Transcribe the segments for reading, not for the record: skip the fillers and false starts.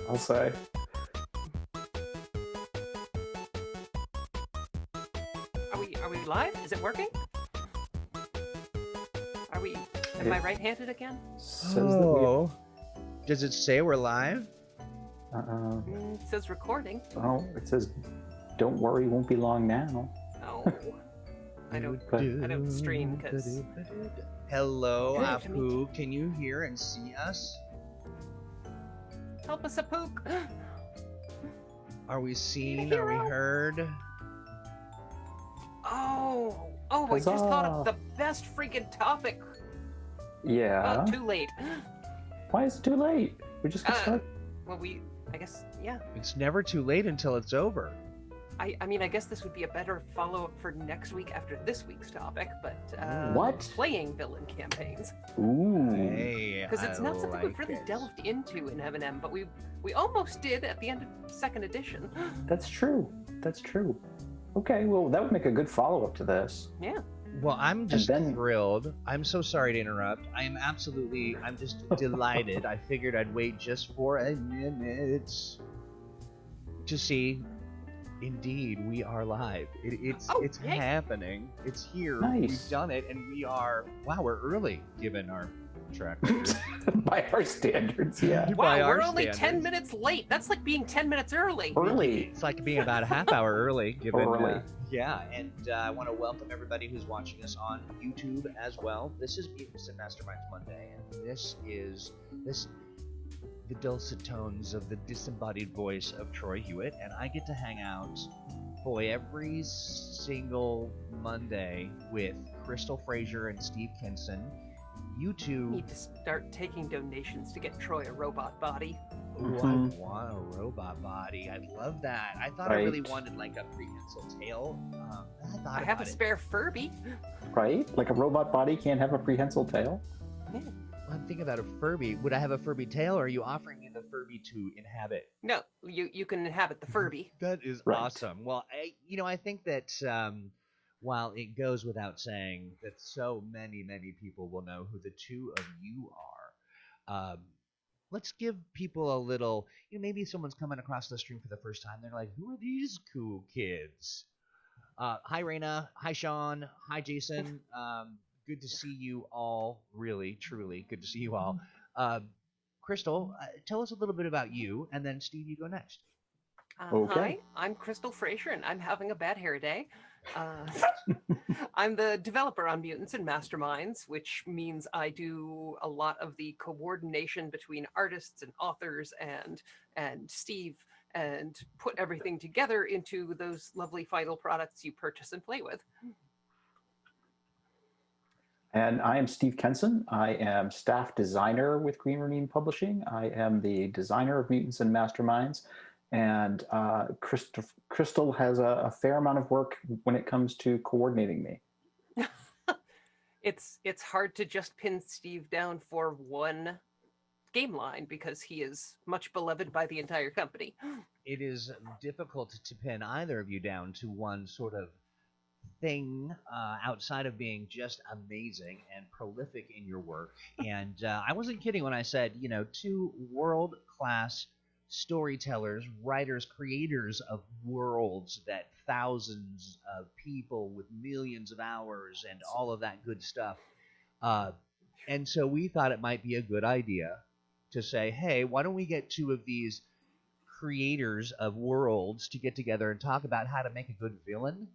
I'll say. Are we live? Is it working? Am I right-handed again? Says that Does it say we're live? It says recording. Oh, it says, "Don't worry, won't be long now." Oh. I don't stream because... Hello, Good to meet Apu. Can you hear and see us? Help us, Apook! Are we seen? You're a Are we hero. heard? Oh, I just thought of the best freaking topic. Yeah. Oh, too late. Why is it too late? We just got started. Well, I guess, yeah. It's never too late until it's over. I mean, I guess this would be a better follow-up for next week after this week's topic, but What? Playing villain campaigns. Ooh. Hey, Because it's not something we've like really it. delved into in M&M, but we almost did at the end of second edition. That's true. That's true. Okay, well, that would make a good follow-up to this. Yeah. Well, I'm just then- thrilled. I'm so sorry to interrupt. I'm just delighted. I figured I'd wait just for a minute to see. Indeed, we are live. It's yay. happening. It's here. Nice. We've done it, and we're early given our track record. By our standards, yeah. By Wow, our we're only 10 standards. minutes late. That's like being 10 minutes early. Early. It's like being about a half hour early. Given, Early. yeah, and I want to welcome everybody who's watching us on YouTube as well. This is Mutants Masterminds Monday, and this is the dulcet tones of the disembodied voice of Troy Hewitt, and I get to hang out, every single Monday with Crystal Frasier and Steve Kenson. You two... Need to start taking donations to get Troy a robot body. Ooh, Mhm. I want a robot body. I love that. I thought I really Right. wanted like a prehensile tail. I have a spare Furby. Right? Like a robot body can't have a prehensile tail? I'm thinking about a Furby. Would I have a Furby tail, or are you offering me the Furby to inhabit? No, you can inhabit the Furby. That is Right. awesome. Well, I think that while it goes without saying that so many people will know who the two of you are, let's give people a little. Maybe someone's coming across the stream for the first time. They're like, "Who are these cool kids?" Hi, Raina. Hi, Sean. Hi, Jason. Good to see you all. Really, truly, good to see you all. Crystal, tell us a little bit about you, and then Steve, you go next. Okay. Hi, I'm Crystal Frasier, and I'm having a bad hair day. I'm the developer on Mutants and Masterminds, which means I do a lot of the coordination between artists and authors and Steve, and put everything together into those lovely final products you purchase and play with. And I am Steve Kenson. I am staff designer with Green Ronin Publishing. I am the designer of Mutants and Masterminds. And Crystal has a fair amount of work when it comes to coordinating me. It's hard to just pin Steve down for one game line because he is much beloved by the entire company. It is difficult to pin either of you down to one sort of thing outside of being just amazing and prolific in your work. And I wasn't kidding when I said, two world-class storytellers, writers, creators of worlds that thousands of people with millions of hours and all of that good stuff. And so we thought it might be a good idea to say, hey, why don't we get two of these creators of worlds to get together and talk about how to make a good villain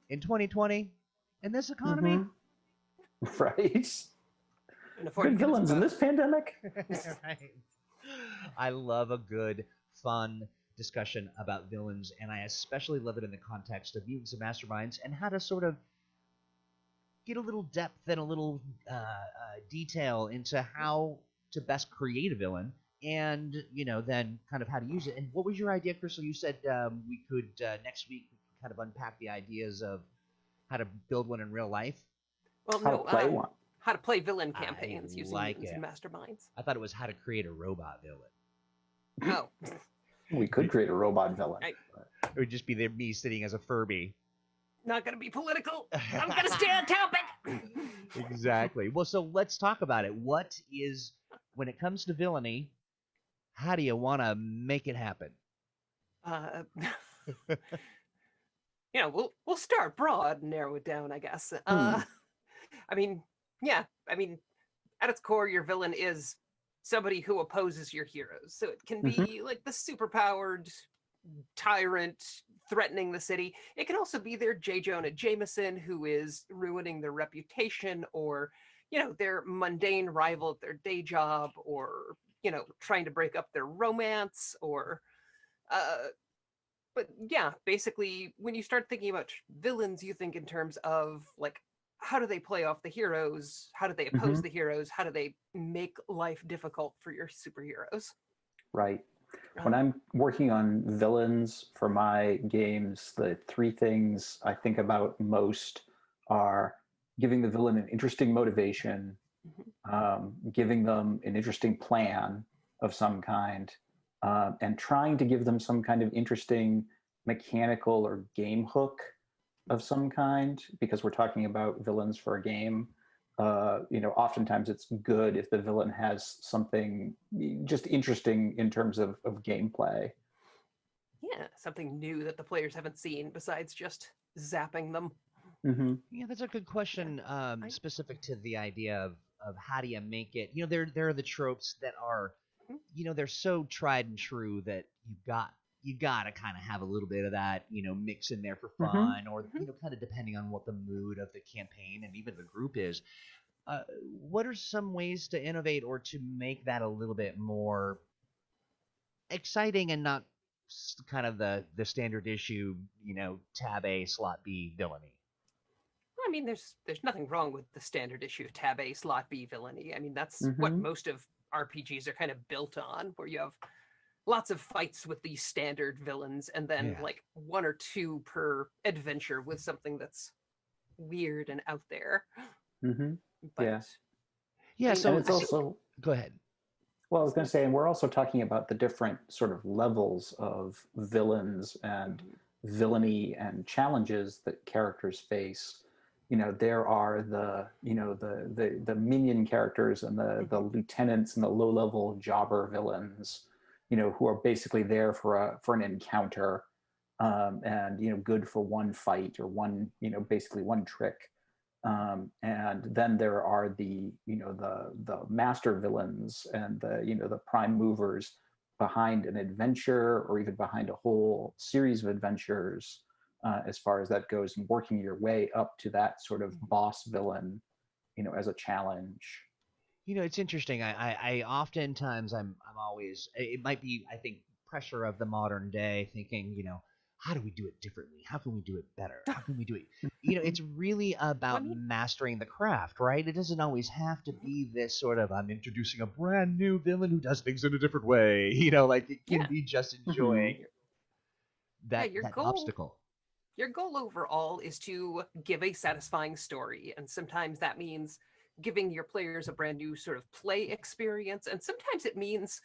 in 2020 in this economy? Mm-hmm. Right? Good Good villains in this pandemic. Right. I love a good, fun discussion about villains, and I especially love it in the context of Mutants and Masterminds and how to sort of get a little depth and a little detail into how to best create a villain, and then kind of how to use it. And what was your idea, Crystal? You said we could next week kind of unpack the ideas of how to build one in real life. Well, How to play one. How to play villain campaigns using like Mutants and it. Masterminds. I thought it was how to create a robot villain. Oh, We could create a robot villain. I- It would just be me sitting as a Furby. not gonna be political. I'm gonna stay on topic. Exactly. Well, so let's talk about it. What is, when it comes to villainy, How do you want to make it happen? Uh, we'll start broad and narrow it down, I guess. I mean, yeah, I mean, at its core, your villain is somebody who opposes your heroes. So it can be like the superpowered tyrant threatening the city. It can also be their J. Jonah Jameson who is ruining their reputation, or, their mundane rival at their day job, or, trying to break up their romance, or but yeah, basically, when you start thinking about villains, you think in terms of like, how do they play off the heroes? How do they oppose the heroes? How do they make life difficult for your superheroes? Right. When I'm working on villains for my games, the three things I think about most are giving the villain an interesting motivation, giving them an interesting plan of some kind, and trying to give them some kind of interesting mechanical or game hook of some kind, because we're talking about villains for a game. Oftentimes it's good if the villain has something just interesting in terms of gameplay. Yeah, something new that the players haven't seen besides just zapping them. Yeah, that's a good question, specific to the idea of how do you make it. There are the tropes that are, they're so tried and true that you got to kind of have a little bit of that, mix in there for fun, or kind of depending on what the mood of the campaign and even the group is. What are some ways to innovate or to make that a little bit more exciting and not kind of the standard issue, tab A, slot B villainy? I mean, there's nothing wrong with the standard issue tab A, slot B villainy. I mean, that's what most of RPGs are kind of built on, where you have lots of fights with these standard villains, and then like one or two per adventure with something that's weird and out there. But yeah. So it's also go ahead. Well, I was going to say, and we're also talking about the different sort of levels of villains and villainy and challenges that characters face. There are the minion characters and the lieutenants and the low-level jobber villains, who are basically there for an encounter, and good for one fight or basically one trick. And then there are the master villains and the prime movers behind an adventure or even behind a whole series of adventures, as far as that goes, and working your way up to that sort of boss villain, as a challenge. It's interesting. I oftentimes I'm always, it might be, I think, pressure of the modern day, thinking, how do we do it differently? How can we do it better? How can we do it? It's really about mastering the craft, right? It doesn't always have to be this sort of, I'm introducing a brand new villain who does things in a different way. Like it can be just enjoying that obstacle. Your goal overall is to give a satisfying story. And sometimes that means giving your players a brand new sort of play experience. And sometimes it means,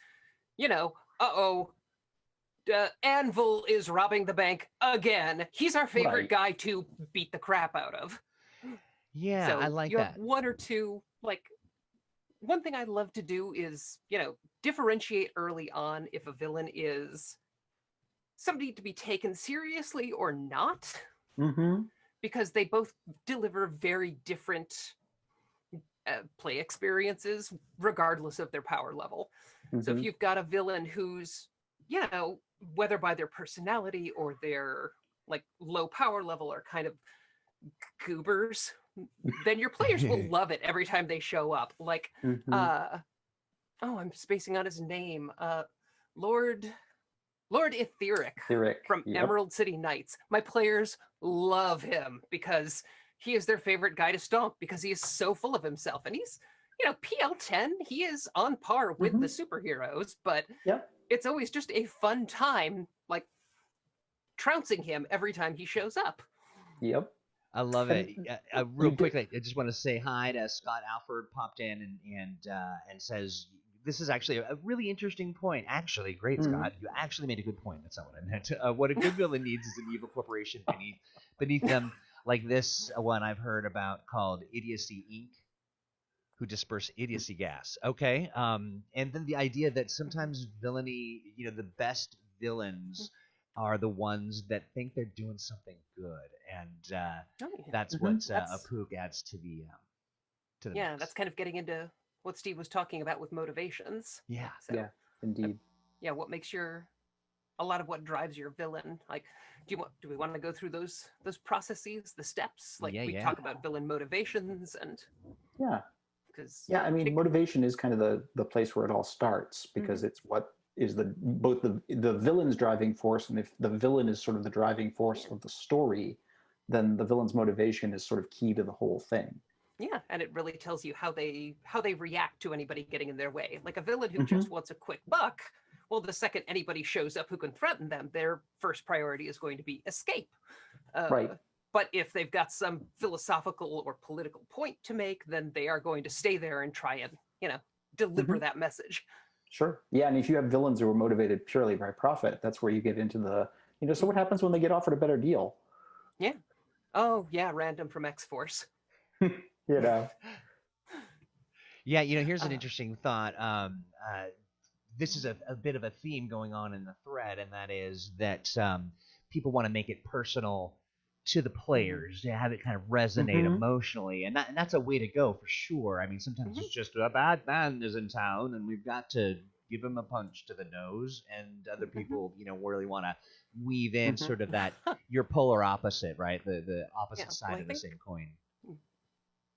Anvil is robbing the bank again. He's our favorite guy to beat the crap out of. Yeah, so I like you that. Have one or two, like, one thing I love to do is, differentiate early on if a villain is somebody to be taken seriously or not. Because they both deliver very different play experiences, regardless of their power level. So if you've got a villain who's, whether by their personality or their like low power level are kind of goobers, then your players will love it every time they show up. Like, I'm spacing on his name. Lord Etheric from Emerald City Knights. My players love him because he is their favorite guy to stomp, because he is so full of himself. And he's, PL10, he is on par with the superheroes, but it's always just a fun time, like, trouncing him every time he shows up. I love it. Real quickly, I just want to say hi to Scott Alford, popped in and says, this is actually a really interesting point. Actually, great, Scott. You actually made a good point. That's not what I meant. What a good villain needs is an evil corporation beneath them, like this one I've heard about called Idiocy Inc. who disperse idiocy gas. Okay. And then the idea that sometimes villainy, the best villains are the ones that think they're doing something good, and Oh, yeah. that's Mhm. what That's Apook adds to the yeah, mix. that's kind of getting into what Steve was talking about with motivations. Yeah. So Yeah, indeed. yeah, what makes your a lot of what drives your villain. Like, do we want to go through those processes, the steps? Like we Yeah. talk about villain motivations and Yeah. because Yeah, I mean, motivation is kind of the place where it all starts because it's what is both the villain's driving force, and if the villain is sort of the driving force of the story, then the villain's motivation is sort of key to the whole thing. yeah, and it really tells you how they react to anybody getting in their way. Like a villain who just wants a quick buck, well, the second anybody shows up who can threaten them, their first priority is going to be escape. Right. But if they've got some philosophical or political point to make, then they are going to stay there and try and, deliver that message. Sure. Yeah, and if you have villains who are motivated purely by profit, that's where you get into so what happens when they get offered a better deal? Yeah. Oh, yeah, random from X-Force. You know. Yeah, here's an interesting thought. This is a bit of a theme going on in the thread, and that is that people want to make it personal to the players, to have it kind of resonate emotionally, and that's a way to go for sure. I mean, sometimes it's just a bad man is in town, and we've got to give him a punch to the nose, and other people, really want to weave in sort of that your polar opposite, right? The opposite side of the same coin.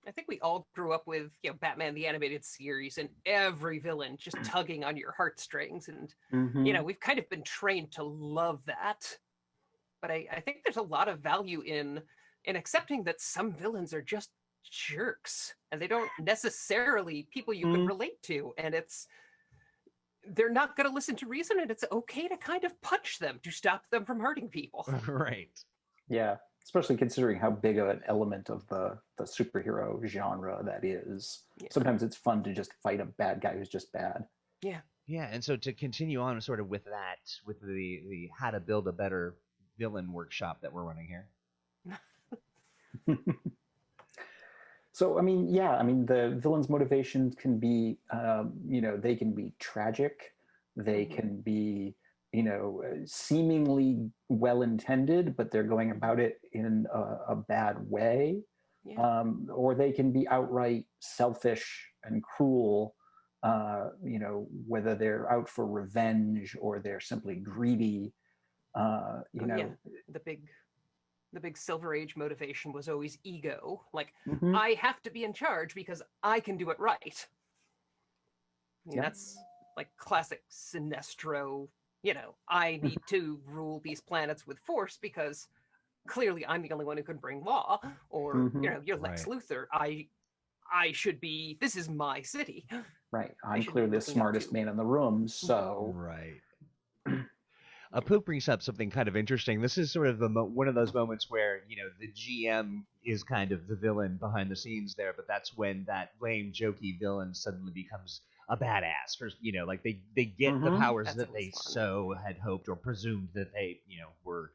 I think we all grew up with, Batman the Animated Series and every villain just tugging on your heartstrings. And, we've kind of been trained to love that. But I think there's a lot of value in accepting that some villains are just jerks and they don't necessarily people you can relate to. And they're not going to listen to reason, and it's okay to kind of punch them to stop them from hurting people. Right. Yeah. Especially considering how big of an element of the superhero genre that is. Yeah. Sometimes it's fun to just fight a bad guy who's just bad. Yeah. Yeah, and so to continue on sort of with that, with the how to build a better villain workshop that we're running here. So, the villain's motivations can be, they can be tragic. They can be, seemingly well-intended, but they're going about it in a bad way. Yeah. Or they can be outright selfish and cruel, whether they're out for revenge or they're simply greedy. The big Silver Age motivation was always ego. Like, I have to be in charge because I can do it right. That's like classic Sinestro. I need to rule these planets with force because clearly I'm the only one who can bring law. Or, you're Lex Luthor. I should be, this is my city. Right. I'm clearly the smartest man in the room, so. Right. Poop brings up something kind of interesting. This is sort of one of those moments where, the GM is kind of the villain behind the scenes there, but that's when that lame, jokey villain suddenly becomes a badass. For, like they get the powers that they so had hoped or presumed that they, were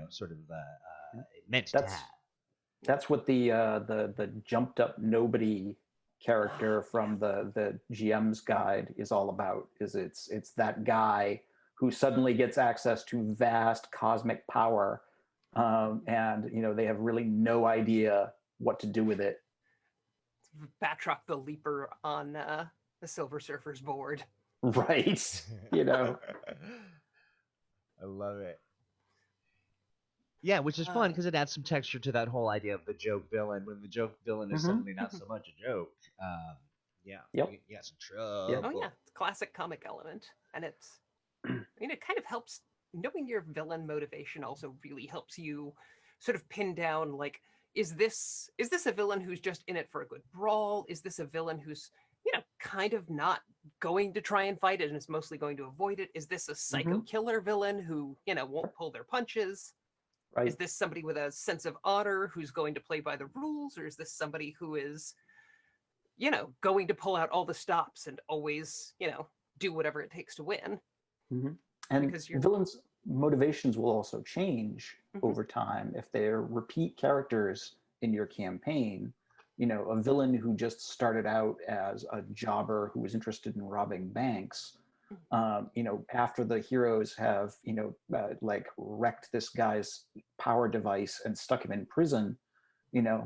sort of meant to have. That's what the jumped up nobody character from the GM's guide is all about. It's that guy who suddenly gets access to vast cosmic power, and they have really no idea what to do with it. Batroc the Leaper on the Silver Surfer's board. Right. I love it. Yeah, which is fun because it adds some texture to that whole idea of the joke villain when the joke villain is suddenly not so much a joke. Yeah. Yep. You got some trouble. Yeah. Oh yeah, it's a classic comic element, and it's. It kind of helps. Knowing your villain motivation also really helps you sort of pin down, like, is this a villain who's just in it for a good brawl? Is this a villain who's kind of not going to try and fight it and is mostly going to avoid it? Is this a psycho killer villain who won't pull their punches? Right. Is this somebody with a sense of honor who's going to play by the rules, or is this somebody who is going to pull out all the stops and always do whatever it takes to win? And villains' motivations will also change over time if they're repeat characters in your campaign. a villain who just started out as a jobber who was interested in robbing banks, after the heroes have, like wrecked this guy's power device and stuck him in prison,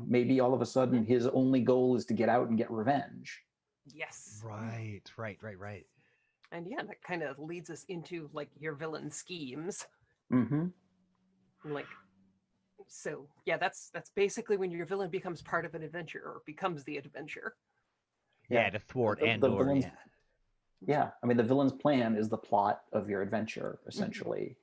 maybe all of a sudden his only goal is to get out and get revenge. Yes. Right. And yeah, that kind of leads us into like your villain schemes. Mm-hmm. Like, so yeah, that's basically when your villain becomes part of an adventure or becomes the adventure. Yeah, to thwart the and/or villain's, yeah. I mean, the villain's plan is the plot of your adventure, essentially.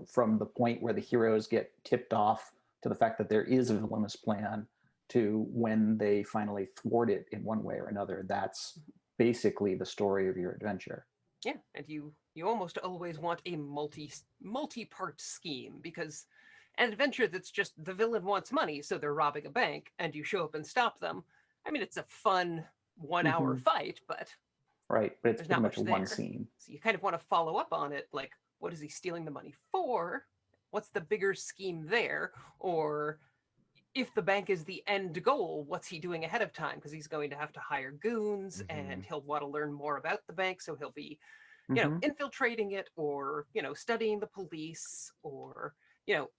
From the point where the heroes get tipped off to the fact that there is a villainous plan to when they finally thwart it in one way or another. That's basically the story of your adventure. Yeah, and you almost always want a multi-part scheme, because an adventure that's just the villain wants money, so they're robbing a bank, and you show up and stop them. I mean, it's a fun 1 hour fight, but right, but it's there's pretty not much much one there. scene. So you kind of want to follow up on it, like, what is he stealing the money for? What's the bigger scheme there? Or if the bank is the end goal, what's he doing ahead of time? Because he's going to have to hire goons, and he'll want to learn more about the bank, so he'll be infiltrating it, or studying the police, or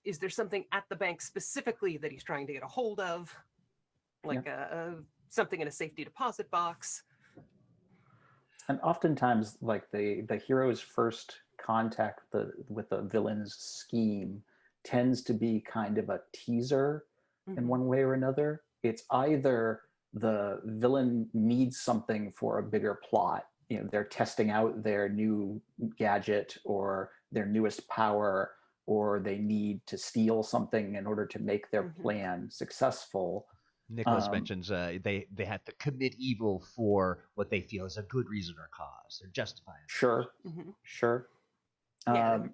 is there something at the bank specifically that he's trying to get a hold of, like something in a safety deposit box. And oftentimes, like the hero's first contact with the villain's scheme tends to be kind of a teaser in one way or another. It's either the villain needs something for a bigger plot. They're testing out their new gadget or their newest power, or they need to steal something in order to make their plan successful. Nicholas mentions they have to commit evil for what they feel is a good reason or cause. They're justifying. Sure. Yeah.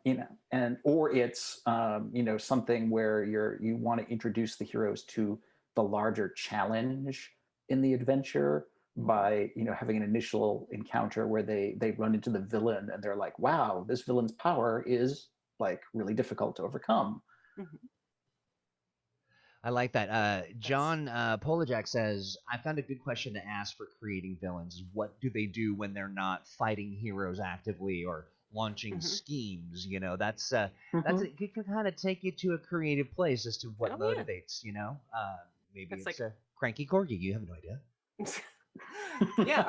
Or it's something where you want to introduce the heroes to the larger challenge in the adventure by having an initial encounter where they run into the villain and they're like, wow, this villain's power is like really difficult to overcome. I like that. John Polajak says, I found a good question to ask for creating villains. What do they do when they're not fighting heroes actively or launching schemes? That's it can kind of take you to a creative place as to what motivates. Maybe it's a cranky corgi. You have no idea. Yeah,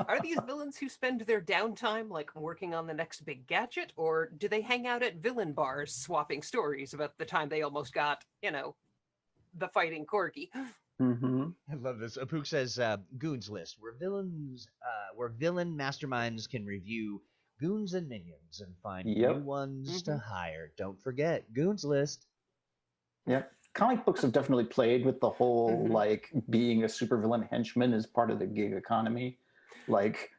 are these villains who spend their downtime like working on the next big gadget, or do they hang out at villain bars swapping stories about the time they almost got the fighting corgi? I love this. Apuk says goons list where villain masterminds can review goons and minions and find new ones to hire. Don't forget goons list. Yep. Comic books have definitely played with the whole like being a supervillain henchman as part of the gig economy. Like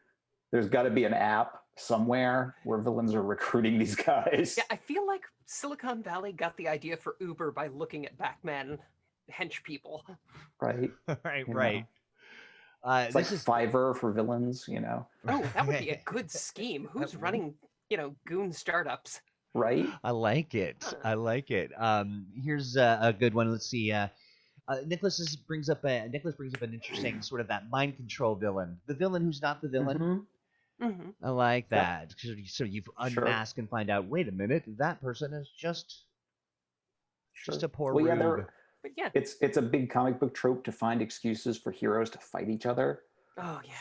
there's got to be an app somewhere where villains are recruiting these guys. Yeah, I feel like Silicon Valley got the idea for Uber by looking at Batman hench people. Right. Right. It's like Fiverr for villains, Oh, that would be a good scheme. Who's running, goon startups? Right. I like it. Here's a good one. Let's see. Nicholas brings up an interesting sort of that mind control villain. The villain who's not the villain. I like that. So you unmask and find out, wait a minute, that person is just a poor rube. But yeah. It's a big comic book trope to find excuses for heroes to fight each other. Oh yeah.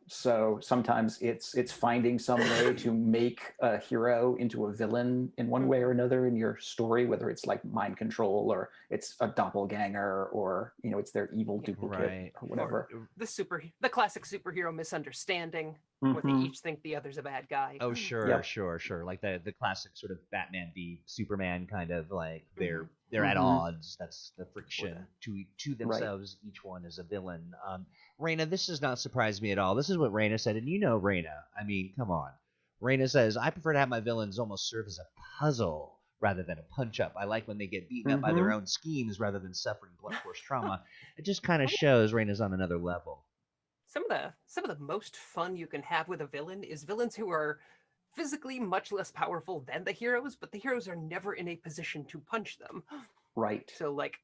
So sometimes it's finding some way to make a hero into a villain in one way or another in your story, whether it's like mind control or it's a doppelganger or it's their evil duplicate or whatever. Or the classic superhero misunderstanding, where they each think the other's a bad guy. Oh sure. Like the classic sort of Batman v Superman kind of like they're at odds. That's the friction to themselves. Right. Each one is a villain. Raina, this does not surprise me at all. This is what Raina said, and Raina. I mean, come on. Raina says, I prefer to have my villains almost serve as a puzzle rather than a punch-up. I like when they get beaten up by their own schemes rather than suffering blunt force trauma. It just kind of shows Raina's on another level. Some of the most fun you can have with a villain is villains who are physically much less powerful than the heroes, but the heroes are never in a position to punch them. Right. So, like,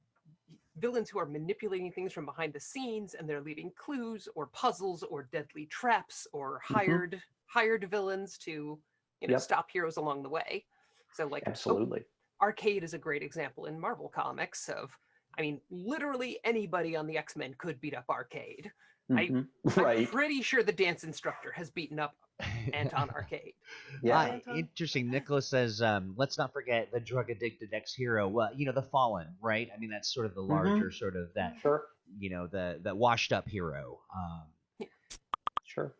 villains who are manipulating things from behind the scenes, and they're leaving clues or puzzles or deadly traps or hired villains to, Yep. stop heroes along the way. So like Absolutely. Arcade is a great example in Marvel Comics of, I mean, literally anybody on the X-Men could beat up Arcade. I'm pretty sure the dance instructor has beaten up Anton Arcade. Yeah. Interesting. Nicholas says, let's not forget the drug-addicted ex-hero. Well, the Fallen, right? I mean, that's sort of the larger sort of that, the washed-up hero. Sure.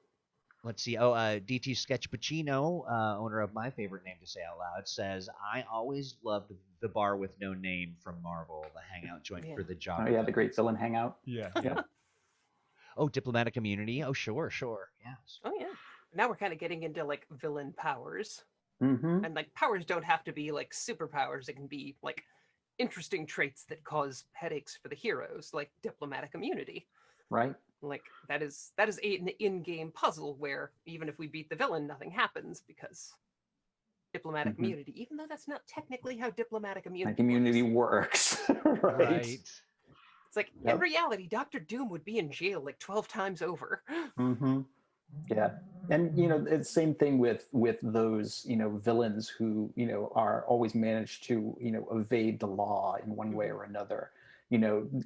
Let's see. Oh, DT Sketch Pacino, owner of my favorite name to say out loud, says, I always loved the bar with no name from Marvel, the hangout joint for the job. Oh, yeah, the Great Villain Hangout. Yeah. Oh, Diplomatic Immunity. Oh, sure. Yes. Oh, yeah. Now we're kind of getting into like villain powers. Mm-hmm. And like powers don't have to be like superpowers. It can be like interesting traits that cause headaches for the heroes, like diplomatic immunity. Right. Like that is an in-game puzzle where even if we beat the villain, nothing happens because diplomatic immunity, even though that's not technically how diplomatic immunity works. Right. It's like in reality, Dr. Doom would be in jail like 12 times over. Yeah. And, it's the same thing with those, villains who, are always managed to, evade the law in one way or another.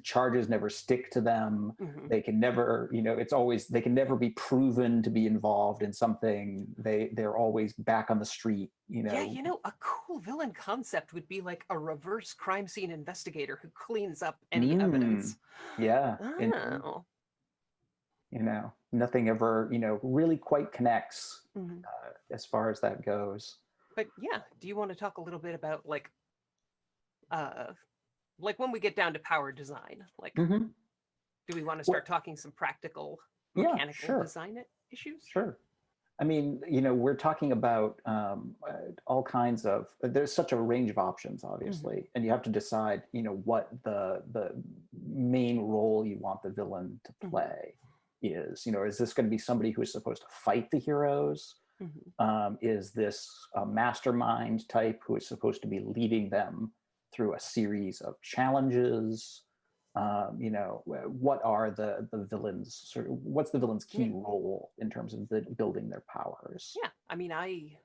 Charges never stick to them. They can never, it's always, they can never be proven to be involved in something. They're always back on the street, Yeah, a cool villain concept would be like a reverse crime scene investigator who cleans up any evidence. Yeah. Oh. Nothing ever, really quite connects as far as that goes. But yeah, do you want to talk a little bit about like when we get down to power design, like, do we want to start talking some practical mechanical design issues? Sure. I mean, we're talking about all kinds of, there's such a range of options, obviously, and you have to decide, what the main role you want the villain to play is. Is this going to be somebody who is supposed to fight the heroes? Is this a mastermind type who is supposed to be leading them through a series of challenges? What are the villains what's the villain's key role in terms of building their powers? Yeah, I mean, I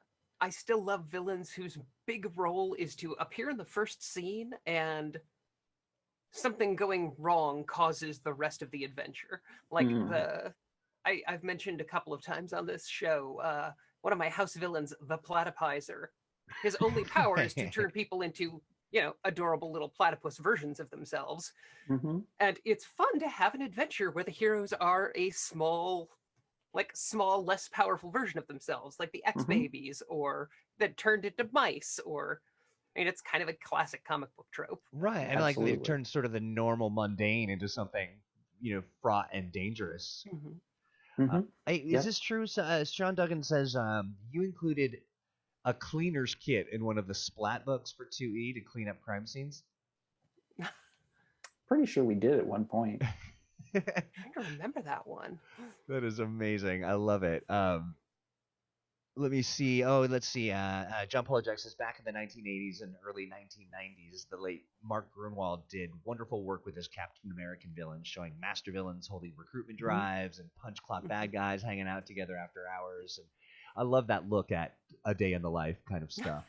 still love villains whose big role is to appear in the first scene and something going wrong causes the rest of the adventure. Like I've mentioned a couple of times on this show, one of my house villains, the Platypizer. His only power is to turn people into, adorable little platypus versions of themselves. And it's fun to have an adventure where the heroes are a small, less powerful version of themselves, like the X-Babies, or that turned into mice, or, it's kind of a classic comic book trope. Right, and like they've turned sort of the normal mundane into something, fraught and dangerous. Is this true? Sean Duggan says you included a cleaner's kit in one of the splat books for 2E to clean up crime scenes. Pretty sure we did at one point. I don't remember that one. That is amazing. I love it. Let me see. Let's see. John Polajek says back in the 1980s and early 1990s, the late Mark Grunwald did wonderful work with his Captain American villains, showing master villains holding recruitment drives and punch clock bad guys hanging out together after hours. And I love that look at a day in the life kind of stuff.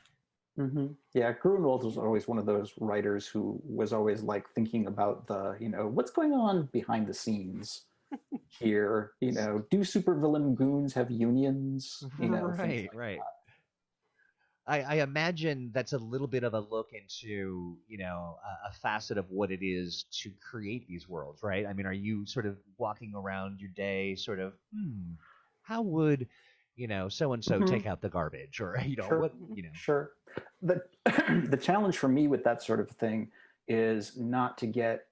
Yeah, Grunwald was always one of those writers who was always like thinking about the, what's going on behind the scenes here. Do supervillain goons have unions? Right. I imagine that's a little bit of a look into, a facet of what it is to create these worlds, right? I mean, are you sort of walking around your day sort of, how would so-and-so take out the garbage, or, Sure. The challenge for me with that sort of thing is not to get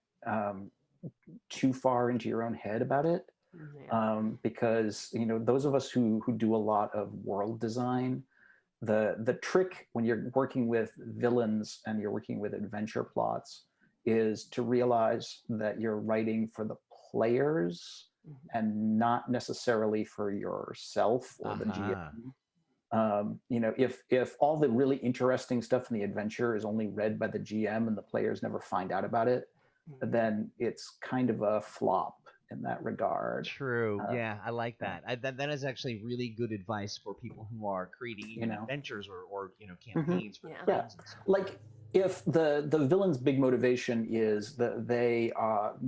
too far into your own head about it. Because, those of us who do a lot of world design, the trick when you're working with villains and you're working with adventure plots is to realize that you're writing for the players and not necessarily for yourself or the GM. If all the really interesting stuff in the adventure is only read by the GM and the players never find out about it, then it's kind of a flop in that regard. True. Yeah, I like that. That is actually really good advice for people who are creating even adventures or campaigns for Yeah, friends and stuff. like if the villain's big motivation is that they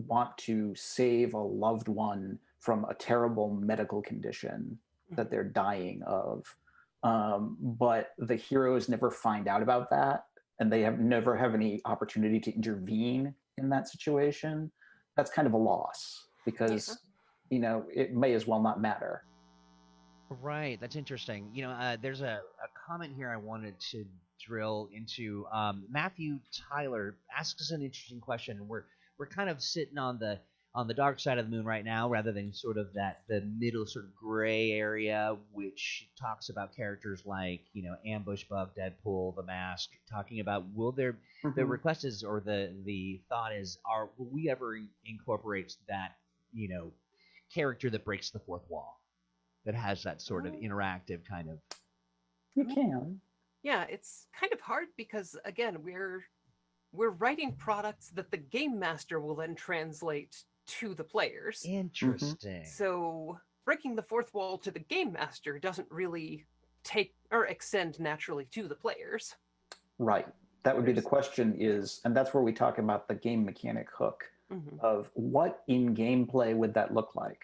want to save a loved one from a terrible medical condition that they're dying of, but the heroes never find out about that, and they never have any opportunity to intervene in that situation, that's kind of a loss because it may as well not matter. Right, that's interesting. There's a comment here I wanted to drill into. Matthew Tyler asks an interesting question. We're kind of sitting on the dark side of the moon right now, rather than sort of the middle sort of gray area, which talks about characters like Ambush Bug, Deadpool, The Mask, talking about the request is, or the thought is, will we ever incorporate that character that breaks the fourth wall, that has that sort of interactive kind of. You can. Yeah, it's kind of hard because again, we're writing products that the game master will then translate to the players. Interesting. So breaking the fourth wall to the game master doesn't really take or extend naturally to the players. Right. That would be the question is, and that's where we talk about the game mechanic hook of what in gameplay would that look like?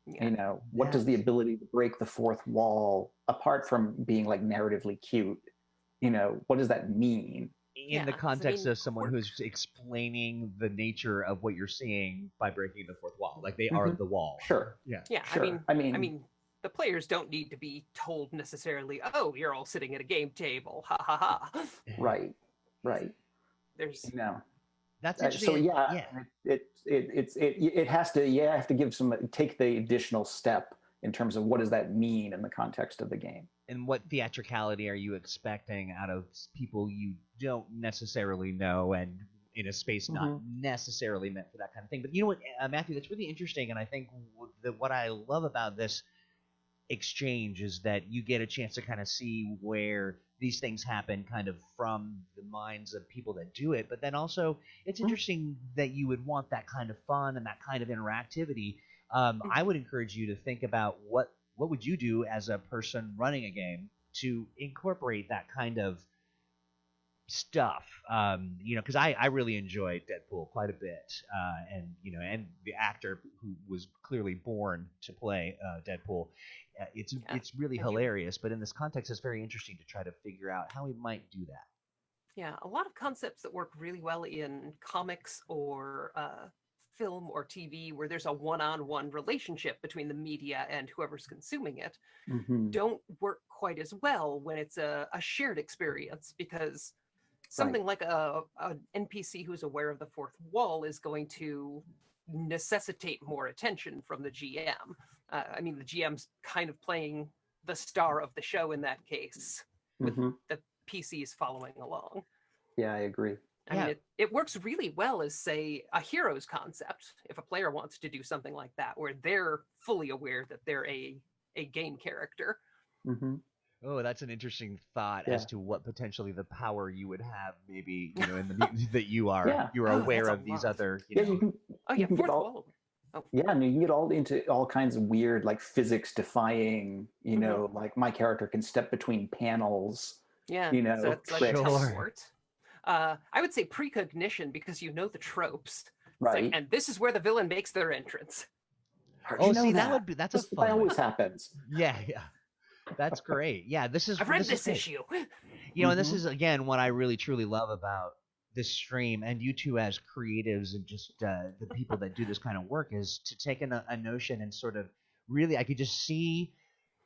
Yeah. What does the ability to break the fourth wall, apart from being like narratively cute, what does that mean? In the context of someone who's explaining the nature of what you're seeing by breaking the fourth wall, like they are the wall. Sure. Yeah. Sure. I mean, the players don't need to be told necessarily, "Oh, you're all sitting at a game table." Ha ha ha. Right. There's that's interesting. So it has to. You have to take the additional step in terms of what does that mean in the context of the game. And what theatricality are you expecting out of people you don't necessarily know, and in a space not necessarily meant for that kind of thing? But you know what, Matthew, that's really interesting, and I think what I love about this exchange is that you get a chance to kind of see where these things happen kind of from the minds of people that do it, but then also it's interesting that you would want that kind of fun and that kind of interactivity. I would encourage you to think about what would you do as a person running a game to incorporate that kind of stuff, because I really enjoyed Deadpool quite a bit, and the actor who was clearly born to play Deadpool, it's really hilarious. But in this context, it's very interesting to try to figure out how we might do that. Yeah, a lot of concepts that work really well in comics or film or TV, where there's a one-on-one relationship between the media and whoever's consuming it, don't work quite as well when it's a shared experience, because something like an NPC who's aware of the fourth wall is going to necessitate more attention from the GM. The GM's kind of playing the star of the show in that case, with the PCs following along. Yeah, I agree. I mean, it works really well as, say, a hero's concept, if a player wants to do something like that, where they're fully aware that they're a game character. Oh, that's an interesting thought as to what potentially the power you would have, maybe, in the mutants that you are aware of these other. Fourth wall. Yeah, and you can get all into all kinds of weird, like physics defying, like my character can step between panels. Yeah, so it's like teleport. I would say precognition, because you know the tropes. Right. And this is where the villain makes their entrance. That's a fun one. That always happens. Yeah. That's great. Yeah, I've read this issue. And this is, again, what I really, truly love about this stream, and you two as creatives and just the people that do this kind of work, is to take a notion and sort of really, I could just see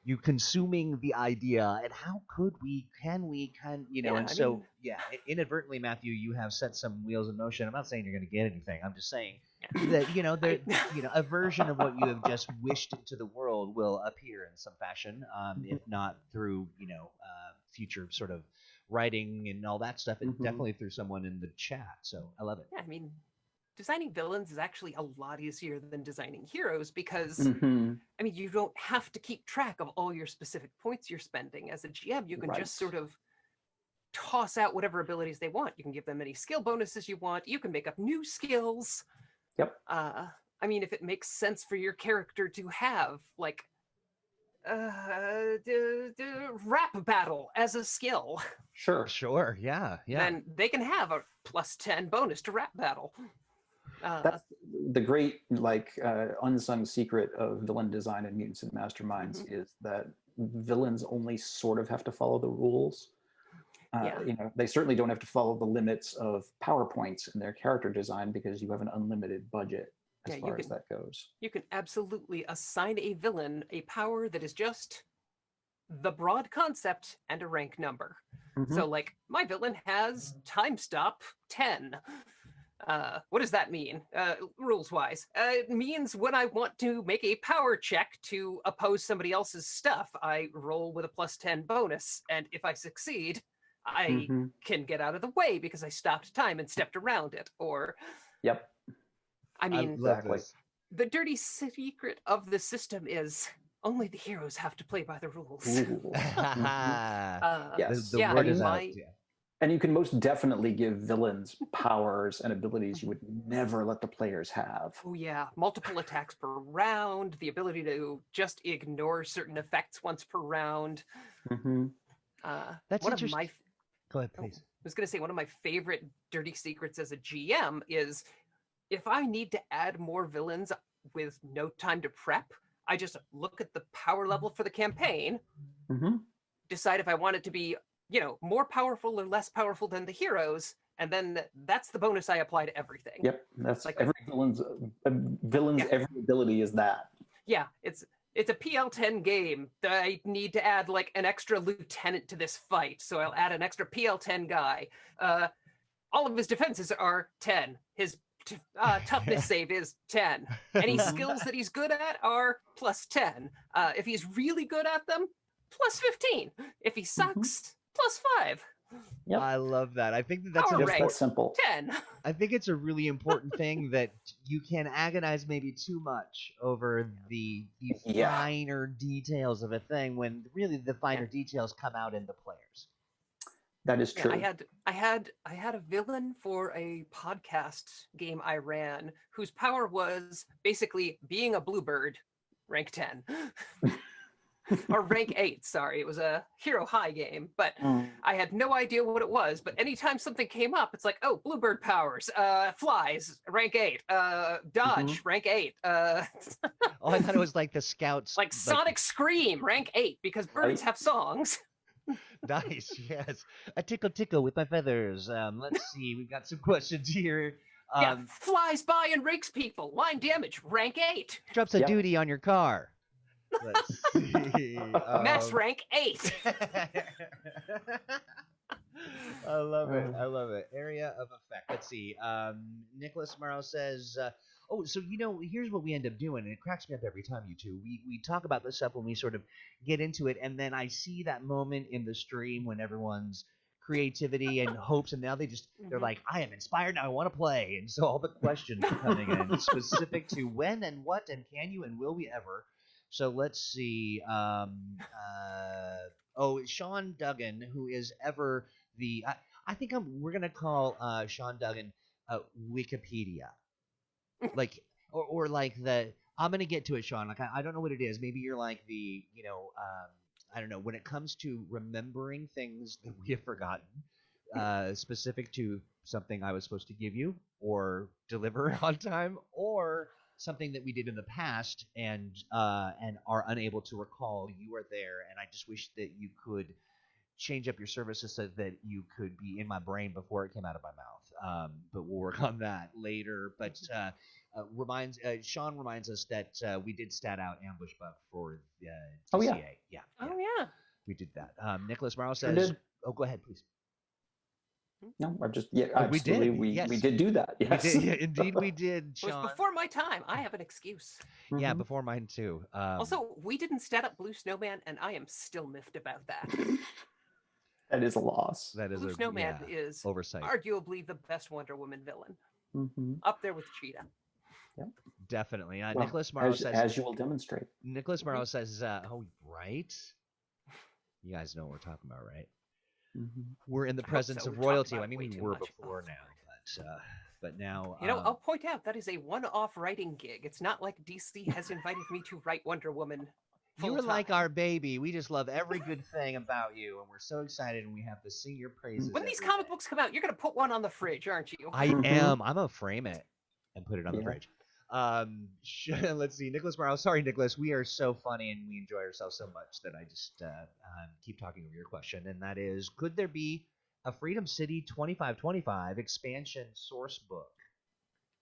you consuming the idea, and how inadvertently, Matthew, you have set some wheels in motion. I'm not saying you're going to get anything. I'm just saying that a version of what you have just wished into the world will appear in some fashion, if not through future sort of writing and all that stuff, and definitely through someone in the chat. So I love it. Yeah, designing villains is actually a lot easier than designing heroes, because you don't have to keep track of all your specific points you're spending. As a GM, you can just sort of toss out whatever abilities they want. You can give them any skill bonuses you want. You can make up new skills. Yep. I mean, if it makes sense for your character to have like the rap battle as a skill, Sure. Yeah. then they can have a +10 bonus to rap battle. That's the great unsung secret of villain design in Mutants and Masterminds is that villains only sort of have to follow the rules. They certainly don't have to follow the limits of PowerPoints in their character design because you have an unlimited budget as far as that goes. You can absolutely assign a villain a power that is just the broad concept and a rank number. So like my villain has time stop 10. What does that mean rules wise? It means when I want to make a power check to oppose somebody else's stuff, I roll with a +10 bonus, and if I succeed, I can get out of the way because I stopped time and stepped around it. Or I mean, exactly. The dirty secret of the system is only the heroes have to play by the rules. Yes. The word is out. And you can most definitely give villains powers and abilities you would never let the players have. Oh yeah, multiple attacks per round, the ability to just ignore certain effects once per round. That's one interesting. of my Go ahead, please. I was going to say one of my favorite dirty secrets as a GM is if I need to add more villains with no time to prep, I just look at the power level for the campaign, decide if I want it to be, more powerful or less powerful than the heroes, and then that's the bonus I apply to everything. Yep, that's like every villain's every ability is that. Yeah, it's a PL10 game. I need to add like an extra lieutenant to this fight, so I'll add an extra PL10 guy. All of his defenses are 10. His toughness save is 10. Any skills that he's good at are +10. If he's really good at them, +15. If he sucks, +5. Yep. I love that. I think that's that simple. 10. I think it's a really important thing that you can agonize maybe too much over the finer details of a thing when really the finer details come out in the players. That is true. I had a villain for a podcast game I ran whose power was basically being a bluebird, rank 10. Or rank 8, sorry. It was a hero high game, but I had no idea what it was. But anytime something came up, it's like, oh, bluebird powers, flies, rank 8, dodge, rank 8. Oh, I thought it was like the scouts. Like Sonic Scream, rank 8, because birds have songs. Nice, yes. A tickle tickle with my feathers. Let's see, we've got some questions here. Flies by and rakes people. Line damage, rank 8. Drops a duty on your car. Let's see. Mass rank 8. I love it. I love it. Area of effect. Let's see. Nicholas Morrow says, so here's what we end up doing, and it cracks me up every time, you two. We talk about this stuff when we sort of get into it, and then I see that moment in the stream when everyone's creativity and hopes, and now they're like, I am inspired, now I want to play. And so all the questions are coming in specific to when and what and can you and will we ever. So let's see. Sean Duggan, who is ever the I think we're gonna call Sean Duggan Wikipedia, like or like the. I'm gonna get to it, Sean. Like I don't know what it is. Maybe you're like the I don't know when it comes to remembering things that we have forgotten, specific to something I was supposed to give you or deliver on time, or something that we did in the past and are unable to recall. You are there, and I just wish that you could change up your services so that you could be in my brain before it came out of my mouth. But we'll work on that later. But Sean reminds us that we did stat out ambush buff for TCA. Oh yeah, we did that. Nicholas Morrow says, go ahead, please. No, absolutely. We did do that. Yes. We did, indeed we did, Sean. It was before my time. I have an excuse. Yeah, before mine too. Also, we didn't stat up Blue Snowman, and I am still miffed about that. That is a loss. That is Blue Snowman is oversight. Arguably the best Wonder Woman villain. Up there with Cheetah. Yep. Definitely. Nicholas Morrow says, as you will demonstrate. Nicholas Morrow says, right? You guys know what we're talking about, right? we're in the I hope presence so. of We've talked royalty. about I it mean, way we too were much. before now, but now. I'll point out that is a one-off writing gig. It's not like DC has invited me to write Wonder Woman You were full-time. like our baby. We just love every good thing about you, and we're so excited, and we have to sing your praises. When these every comic day. books come out, you're going to put one on the fridge, aren't you? I am. I'm gonna frame it and put it on the Yeah. fridge. Let's see, Nicholas Morrow. Sorry, Nicholas. We are so funny and we enjoy ourselves so much that I just keep talking over your question, and that is, could there be a Freedom City 2525 expansion source book?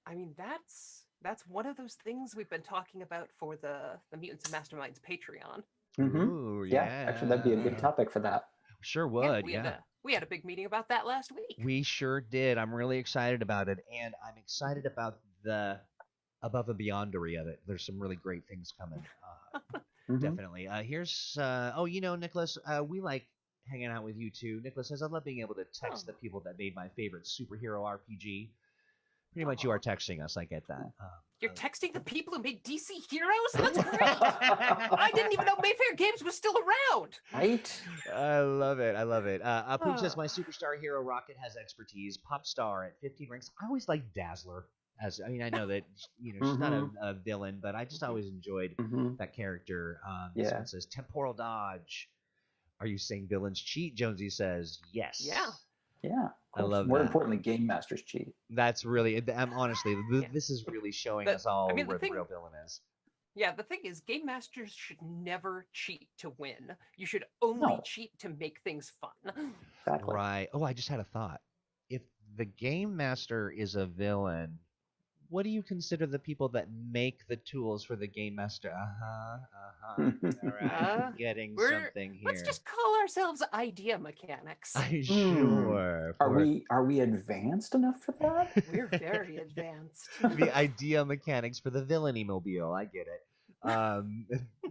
I mean, that's one of those things we've been talking about for the Mutants and Masterminds Patreon. Ooh, Yeah, actually, that'd be a good topic for that. Sure would. We had a big meeting about that last week. We sure did. I'm really excited about it, and I'm excited about the above and beyondery of it. There's some really great things coming. Definitely. Here's Nicholas, we like hanging out with you too. Nicholas says, I love being able to text the people that made my favorite superhero RPG. Pretty much you are texting us. I get that. You're texting the people who made DC Heroes? That's great! I didn't even know Mayfair Games was still around. Right? I love it. Poop says, my superstar hero Rocket has expertise. Pop star at 15 ranks. I always like Dazzler. I know that she's not a villain, but I just always enjoyed that character. This one says temporal dodge. Are you saying villains cheat? Jonesy says yes. Yeah. I love More that. importantly, game masters cheat. That's really. Honestly, this is really showing us all where the real villain is. Yeah, the thing is, game masters should never cheat to win. You should only cheat to make things fun. Exactly. Right. Oh, I just had a thought. If the game master is a villain, what do you consider the people that make the tools for the game master? All right, getting something here. Let's just call ourselves idea mechanics. Sure. Are we advanced enough for that? We're very advanced. The idea mechanics for the villainy mobile. I get it.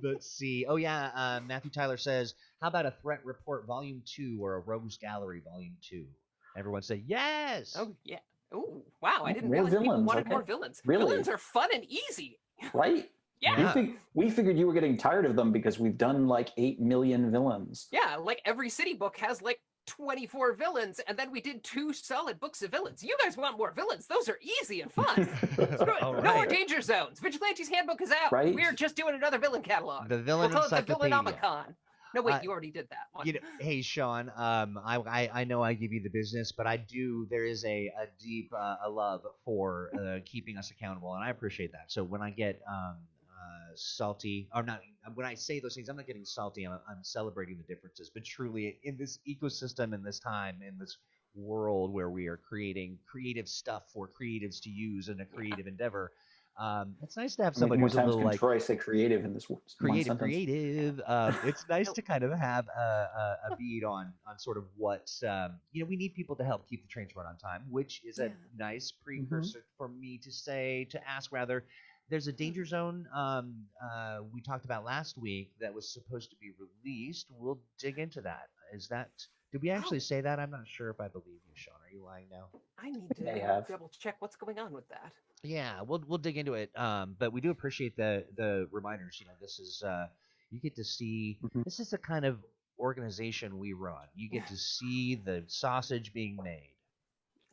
Let's see. Oh yeah, Matthew Tyler says, how about a threat report volume 2 or a rogues gallery volume 2? Everyone say yes. Oh yeah. Oh, wow. I didn't more realize villains. people wanted more villains. Really? Villains are fun and easy. Right? Yeah. We figured you were getting tired of them because we've done like 8 million villains. Yeah, like every city book has like 24 villains, and then we did 2 solid books of villains. You guys want more villains? Those are easy and fun. No more danger zones. Vigilante's Handbook is out. Right? We're just doing another villain catalog. The villain we'll call it the encyclopedia. Villainomicon. No, wait, you already did that one. Hey, Sean, I know I give you the business, but there is a deep love for keeping us accountable, and I appreciate that. So when I get salty, or not, when I say those things, I'm not getting salty, I'm celebrating the differences. But truly, in this ecosystem, in this time, in this world where we are creating creative stuff for creatives to use in a creative endeavor, it's nice to have somebody who's a little like Troy say creative in this creative. It's nice to kind of have a bead on sort of what we need people to help keep the trains run on time, which is a nice precursor for me to ask rather. There's a danger zone we talked about last week that was supposed to be released. We'll dig into that. Did we actually say that? I'm not sure if I believe you, Sean. Are you lying now? I need to double check what's going on with that. Yeah, we'll dig into it. But we do appreciate the reminders. This is you get to see. This is the kind of organization we run. You get to see the sausage being made.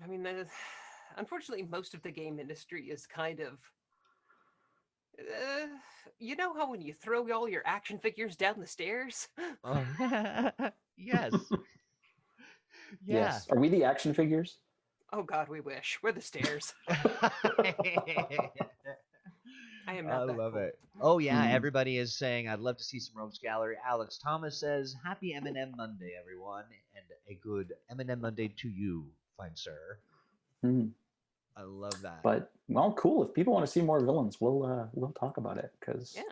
I mean, unfortunately, most of the game industry is kind of. You know how when you throw all your action figures down the stairs? Oh, yes. Yes. Are we the action figures? Oh God, we wish. We're the stairs. I am not. I love it. Oh yeah, everybody is saying I'd love to see some Rogues Gallery. Alex Thomas says happy M&M Monday, everyone, and a good M&M Monday to you, fine sir. I love that. But cool. If people want to see more villains, we'll talk about it because. Yeah.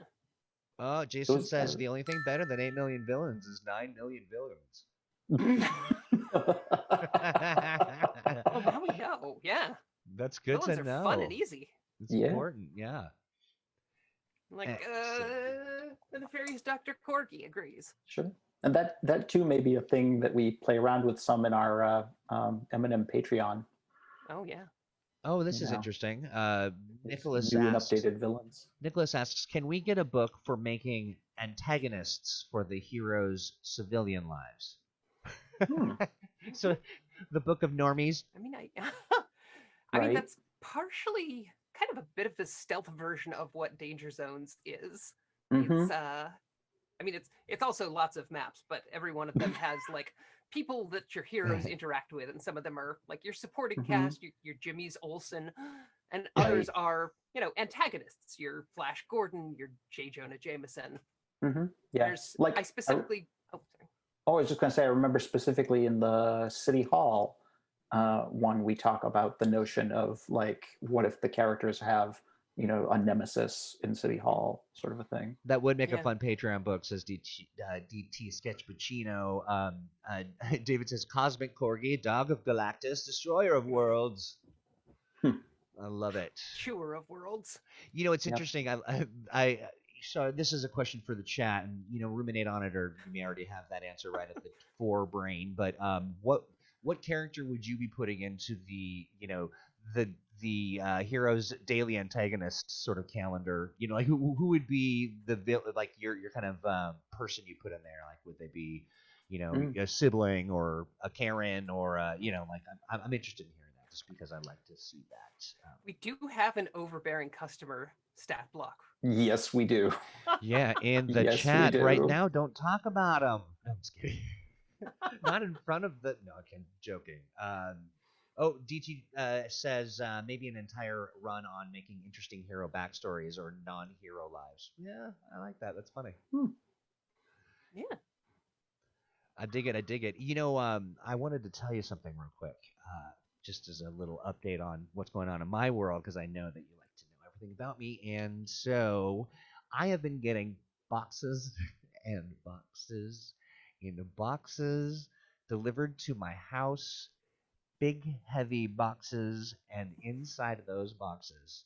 Oh, Jason says the only thing better than 8 million villains is 9 million villains. Oh, now we know. Yeah. That's good villains to know. Are fun and easy. It's important. Yeah. Like the nefarious Dr. Corgi agrees. Sure. And that too may be a thing that we play around with some in our M&M Patreon. Oh yeah. Oh, this is interesting. Nicholas new asks, and updated villains. Nicholas asks, can we get a book for making antagonists for the heroes' civilian lives? Hmm. So, the Book of Normies. I mean, I mean Right. that's partially kind of a bit of the stealth version of what Danger Zones is. Mm-hmm. It's I mean it's also lots of maps, but every one of them has like people that your heroes interact with, and some of them are like your supporting Mm-hmm. cast, your Jimmy's Olsen, and Right. others are antagonists, your Flash Gordon, your J. Jonah Jameson. Mm-hmm. Yeah. There's Like I specifically oh sorry. I was just going to say, I remember specifically in the City Hall one, we talk about the notion of like, what if the characters have, a nemesis in City Hall, sort of a thing. That would make a Yeah. fun Patreon book, says DT Sketch Pacino. David says, Cosmic Corgi, Dog of Galactus, Destroyer of Worlds. I love it. Chewer of worlds. It's Yep. interesting. I so this is a question for the chat, and ruminate on it, or you may already have that answer right at the forebrain. But what character would you be putting into the hero's daily antagonist sort of calendar? Like who would be like your kind of person you put in there? Like would they be a sibling or a Karen or like I'm interested in hearing that just because I'd like to see that. We do have an overbearing customer stat block. Yes, we do. Yeah, in the Yes, we chat right do. now, don't talk about them. No, I'm just kidding. Not in front of the. No, I'm joking. DT says maybe an entire run on making interesting hero backstories or non-hero lives. Yeah, I like that. That's funny. Yeah. I dig it. I wanted to tell you something real quick, just as a little update on what's going on in my world, because I know that you like to know everything about me, and so I have been getting boxes and boxes and boxes delivered to my house, big, heavy boxes, and inside of those boxes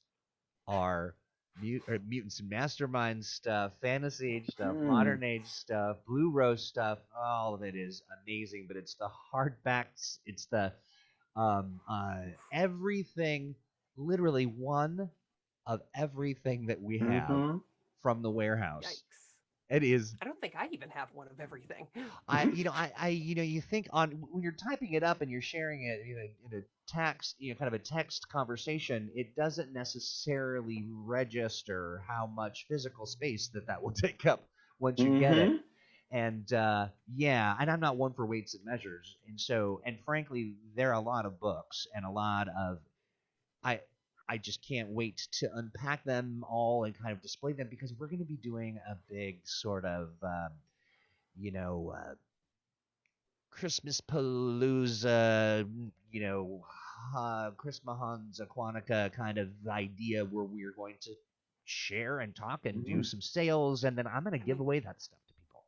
are Mutants and Masterminds stuff, Fantasy Age stuff, Modern Age stuff, Blue Rose stuff. All of it is amazing, but it's the hardbacks, it's the everything, literally one of everything that we have Mm-hmm. from the warehouse. Yikes. It is. I don't think I even have one of everything. You think on when you're typing it up and you're sharing it in a text, kind of a text conversation, it doesn't necessarily register how much physical space that will take up once you get it. And and I'm not one for weights and measures, and frankly, there are a lot of books and a lot of I just can't wait to unpack them all and kind of display them, because we're going to be doing a big sort of, Christmas Palooza, Christmas Quantica kind of idea where we're going to share and talk and do some sales, and then I'm going to give away that stuff to people.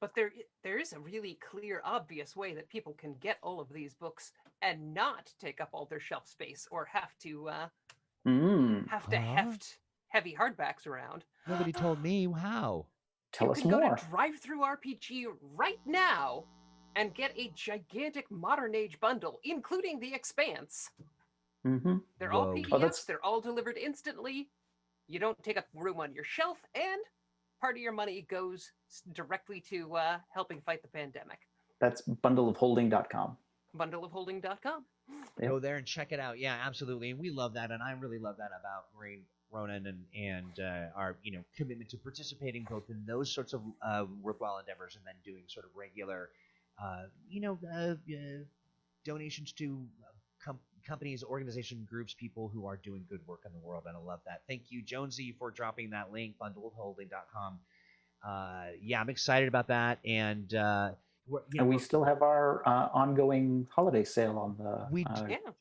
But there is a really clear, obvious way that people can get all of these books and not take up all their shelf space or have to heft heavy hardbacks around. Nobody told me how. Tell us You can more. go to Drive-Thru-RPG right now and get a gigantic Modern Age bundle, including The Expanse. They're all PDFs. They're all delivered instantly. You don't take up room on your shelf, and part of your money goes directly to helping fight the pandemic. That's bundleofholding.com. Bundleofholding.com. Yep. Go there and check it out. Yeah, absolutely. And we love that, and I really love that about Green Ronin and our commitment to participating both in those sorts of worthwhile endeavors, and then doing sort of regular donations to companies, organization groups, people who are doing good work in the world, and I love that. Thank you, Jonesy, for dropping that link, bundleofholding.com. I'm excited about that, and we still have our ongoing holiday sale on the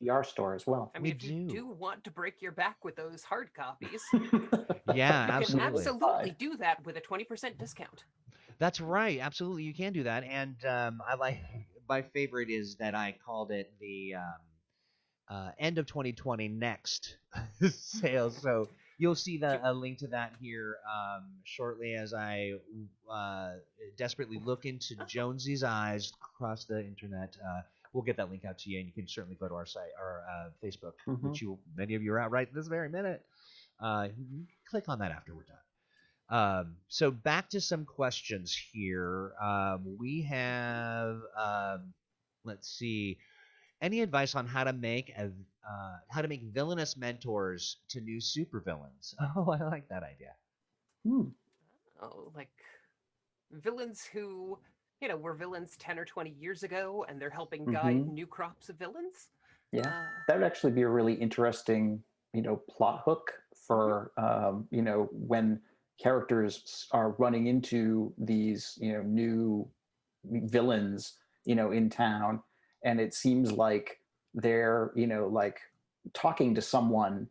VR store as well. I mean, if you do want to break your back with those hard copies, yeah, you absolutely. can absolutely do that with a 20% discount. That's right. Absolutely, you can do that. And I like, my favorite is that I called it the end of 2020 next sale. So you'll see a link to that here shortly, as I desperately look into Jonesy's eyes across the internet. We'll get that link out to you, and you can certainly go to our site, our Facebook, which many of you are at right this very minute. Click on that after we're done. So back to some questions here. We have, let's see, any advice on how to make villainous mentors to new supervillains? Oh, I like that idea. Hmm. Oh, like villains who, were villains 10 or 20 years ago and they're helping guide new crops of villains. Yeah, Uh, that would actually be a really interesting, plot hook for, when characters are running into these, new villains, in town, and it seems like they're, like talking to someone,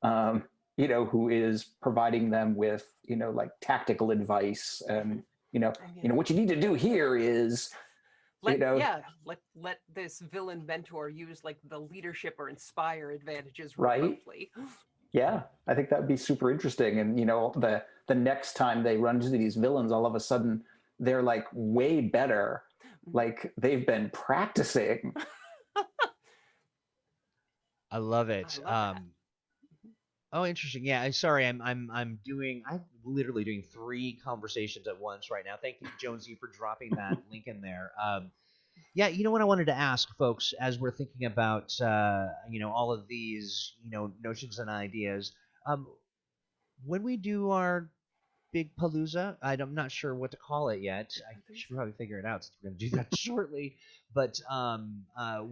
who is providing them with, like tactical advice, and yeah. what you need to do here is, Let this villain mentor use like the leadership or inspire advantages right. remotely. Yeah, I think that would be super interesting. And the next time they run into these villains, all of a sudden they're like way better, like they've been practicing. I love it. I love that. Oh, interesting. Yeah, I'm literally doing 3 conversations at once right now. Thank you, Jonesy, for dropping that link in there. Yeah, you know what I wanted to ask folks as we're thinking about all of these notions and ideas. When we do our big palooza, I'm not sure what to call it yet. I should probably figure it out since we're going to do that shortly. But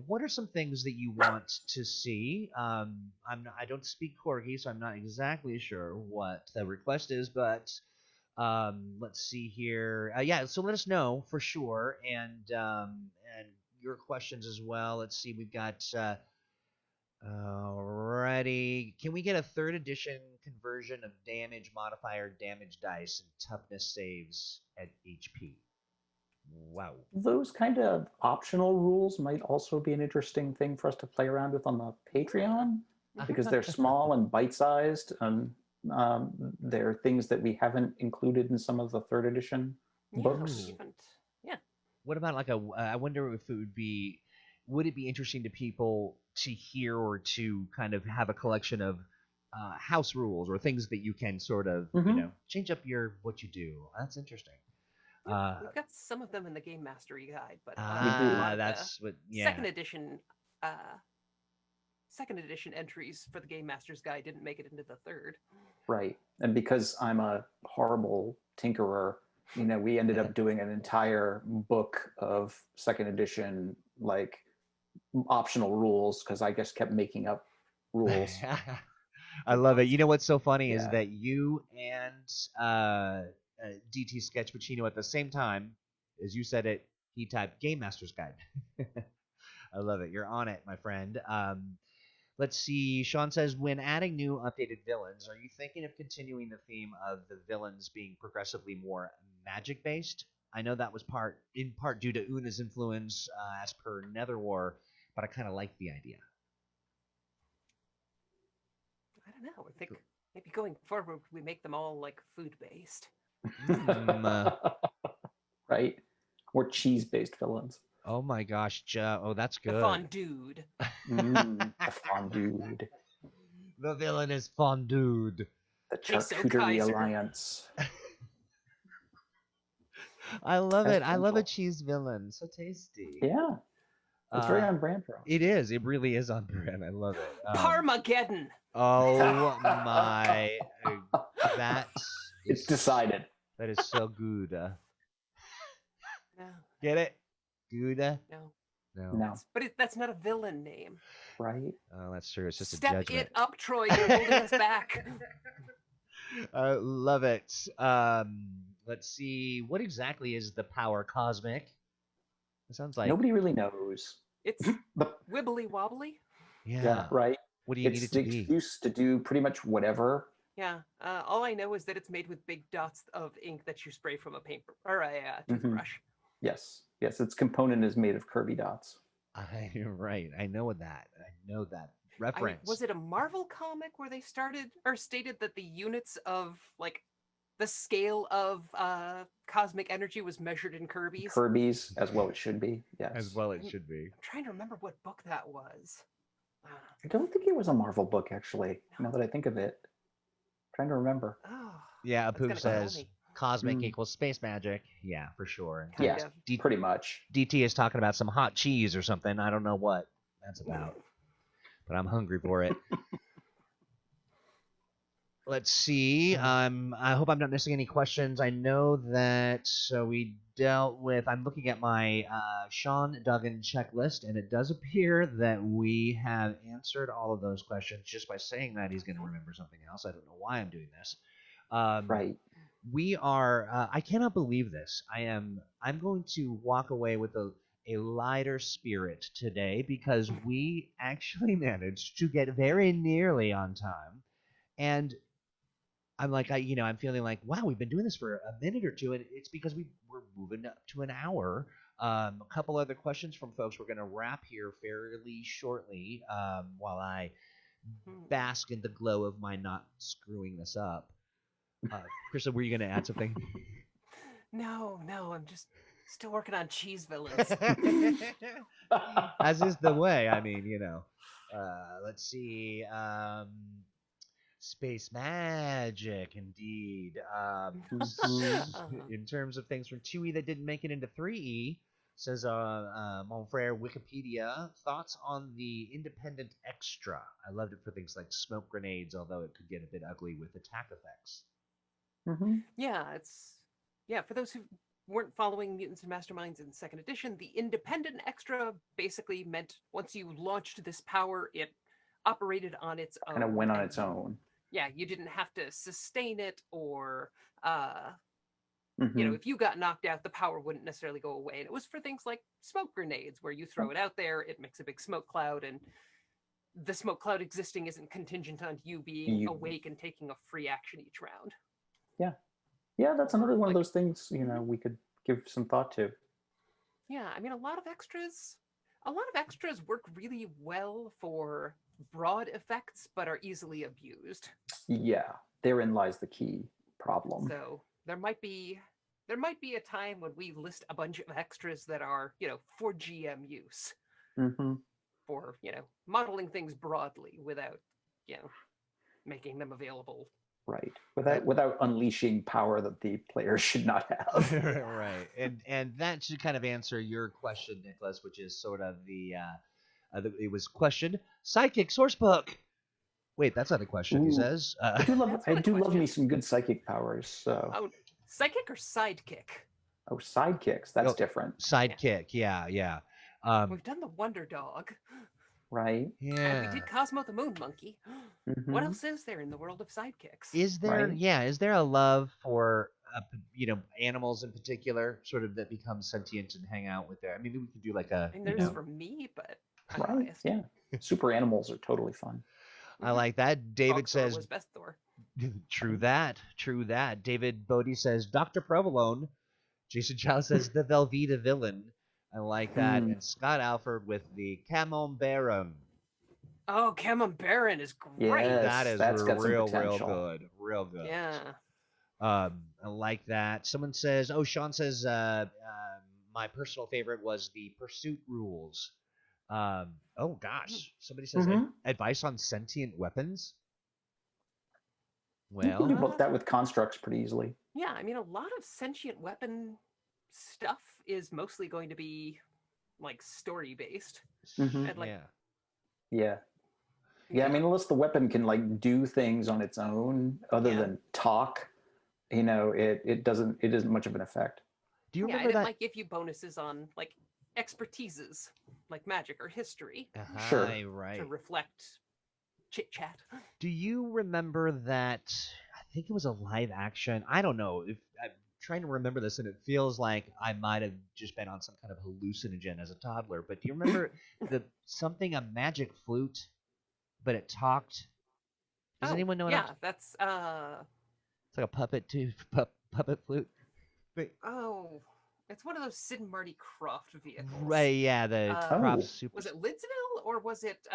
what are some things that you want to see? I don't speak Corgi, so I'm not exactly sure what the request is. But let's see here. Yeah, so let us know for sure, and your questions as well. Let's see. We've got. Alrighty. Can we get a 3rd edition conversion of damage modifier, damage dice, and toughness saves at HP? Wow. Those kind of optional rules might also be an interesting thing for us to play around with on the Patreon, because they're small and bite-sized, and they're things that we haven't included in some of the 3rd edition books. Yeah. What about I wonder if would it be interesting to people to hear or to kind of have a collection of house rules or things that you can sort of, change up what you do? That's interesting. We've got some of them in the Game Mastery Guide, but that's what. Yeah. Second edition entries for the Game Master's Guide didn't make it into the 3rd. Right, and because I'm a horrible tinkerer, we ended up doing an entire book of 2nd edition, like optional rules, because I just kept making up rules. I love it. You know what's so funny is that you and DT Sketch Pacino at the same time, as you said it, he typed Game Master's Guide. I love it. You're on it, my friend. Let's see. Sean says, when adding new updated villains, are you thinking of continuing the theme of the villains being progressively more magic based? I know that was in part due to Una's influence as per Netherwar, but I kind of like the idea. I don't know. I think maybe going forward we make them all like food based. Right? Or cheese-based villains. Oh my gosh, oh, that's good. The fondued. The fondued. The villain is fondued. The Charcuterie Alliance. I love it. I love a cheese villain. So tasty. Yeah. It's very on brand for us. It is. It really is on brand. I love it. Parmageddon. Oh my. It's decided. That is so good. No. Get it? Gouda? No. But that's not a villain name. Right. Oh, that's true. It's just Step a judgment. it up, Troy. You're holding us back. I love it. Let's see. What exactly is the power cosmic? It sounds like nobody really knows. It's wibbly wobbly. Yeah, right. What do you need it to be? It's the excuse to do pretty much whatever. Yeah. All I know is that it's made with big dots of ink that you spray from a paper or a toothbrush. Yes. Its component is made of Kirby dots. You're right. I know that reference. Was it a Marvel comic where they stated that the units of like the scale of cosmic energy was measured in Kirby's? Kirby's, as well it should be. Yes. As well it should be. I'm trying to remember what book that was. I don't think it was a Marvel book, actually, now that I think of it. I'm trying to remember. Oh, Yeah, That's Apu gonna kill says me. cosmic equals space magic. Yeah, for sure. Kind Yeah, of. pretty much. DT is talking about some hot cheese or something. I don't know what that's about, but I'm hungry for it. Let's see. I hope I'm not missing any questions. I know that we dealt with. I'm looking at my Sean Duggan checklist, and it does appear that we have answered all of those questions. Just by saying that, he's going to remember something else. I don't know why I'm doing this. Right. We are. I cannot believe this. I'm going to walk away with a lighter spirit today because we actually managed to get very nearly on time, and I'm like, I'm feeling like, wow, we've been doing this for a minute or two, and it's because we're moving up to an hour. A couple other questions from folks. We're going to wrap here fairly shortly while I bask in the glow of my not screwing this up. Krista, were you going to add something? No, I'm just still working on cheese villains. As is the way. I mean, let's see. Space magic, indeed. In terms of things from 2E that didn't make it into 3E, says mon frere Wikipedia, thoughts on the independent extra. I loved it for things like smoke grenades, although it could get a bit ugly with attack effects. Yeah, for those who weren't following Mutants and Masterminds in 2nd edition, the independent extra basically meant once you launched this power, it operated on its own. Kind of went on its own. Yeah, you didn't have to sustain it or, if you got knocked out, the power wouldn't necessarily go away. And it was for things like smoke grenades, where you throw it out there, it makes a big smoke cloud, and the smoke cloud existing isn't contingent on you being awake and taking a free action each round. Yeah, that's another one of those things, we could give some thought to. Yeah, I mean, a lot of extras work really well for broad effects, but are easily abused. Yeah, therein lies the key problem. So there might be a time when we list a bunch of extras that are, for GM use, for, modeling things broadly without, making them available. Right, without unleashing power that the player should not have. Right, and that should kind of answer your question, Nicholas, which is sort of it was questioned psychic sourcebook. Wait, that's not a question. He says. I do love me some good psychic powers. So. Oh, psychic or sidekick? Oh, sidekicks. That's different. Sidekick, yeah. We've done the Wonder Dog. Right. Yeah. And we did Cosmo the Moon Monkey. What else is there in the world of sidekicks? Is there? Right? Yeah. Is there a love for animals in particular, sort of that become sentient and hang out with their? I mean, maybe we could do like a. I mean, there's for me, but I'm biased. Yeah. Super animals are totally fun. I like that. David says. Was best Thor. True that. David Bodie says Dr. Provolone. Jason Childs says the Velveeta villain. I like that. And Scott Alford with the Camembert. Oh, Camembert is great. Yes, that's real good. Real good. Yeah. I like that. Someone says, Sean says, my personal favorite was the pursuit rules. Oh gosh. Somebody says advice on sentient weapons. Well, you can do both that with constructs pretty easily. Yeah, I mean, a lot of sentient weapon stuff is mostly going to be like story based. And like, yeah. I mean, unless the weapon can like do things on its own other than talk, it isn't much of an effect. Do you remember it that? might give you bonuses on like expertises, like magic or history. Sure. Right. To reflect chit chat. Do you remember that? I think it was a live action. I don't know. If I'm trying to remember this, and it feels like I might have just been on some kind of hallucinogen as a toddler. But do you remember a magic flute, but it talked? Does anyone know? That's It's like a puppet puppet flute. Wait. Oh, it's one of those Sid and Marty Croft vehicles. Right, yeah, the Croft Super. Was it Lidsville or was it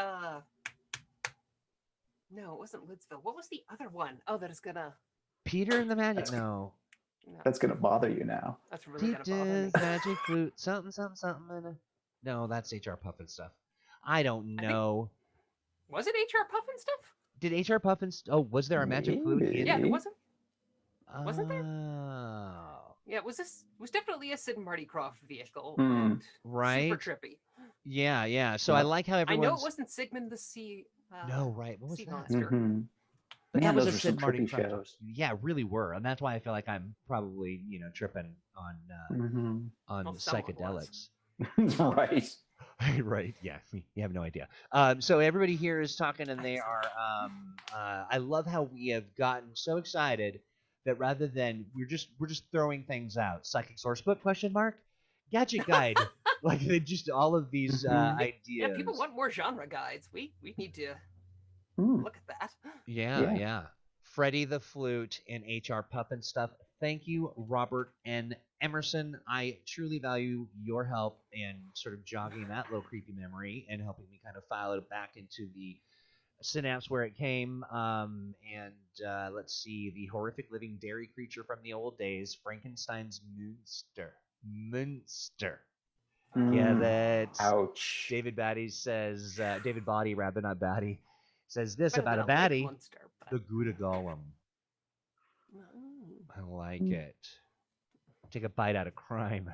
no, it wasn't Lidsville. What was the other one? Oh, that is gonna Peter and the Magic. No. That's gonna bother you now. That's really gonna bother me. Magic flute, something. No, that's HR Puffin stuff. I don't know. Was it HR Puffin stuff? Did HR Puffin? Was there a magic flute? Yeah, there wasn't. Wasn't there? Oh, Yeah, was definitely a Sid and Marty Krofft vehicle Hmm. and super right. trippy. Yeah. So I Yep. like how I know it everyone's. wasn't Sigmund the Sea No, right. What was sea that? monster. Hmm. But that Man, was those a were Sid some Marty trippy Krofft. shows. Yeah, really were, and that's why I feel like I'm probably tripping Hmm. on Well, someone was. psychedelics. Right. Right. Yeah. You have no idea. So everybody here is talking, and they are. I love how we have gotten so excited that rather than we're just throwing things out. Psychic source book question mark, gadget guide, like they just all of these Mhm. Yeah, people ideas. want more genre guides. We need to Hmm. look at that. Yeah. Freddie the Flute and HR Puff and stuff. Thank you, Robert and Emerson. I truly value your help in sort of jogging that little creepy memory and helping me kind of file it back into the synapse where it came. And let's see, the horrific living dairy creature from the old days, Frankenstein's Munster. Get Mm. it? Ouch. David Batty says, David Body, rather, not Batty, says this Better about than a a lake baddie, monster. the But... Gouda Golem. I like it. Take a bite out of crime.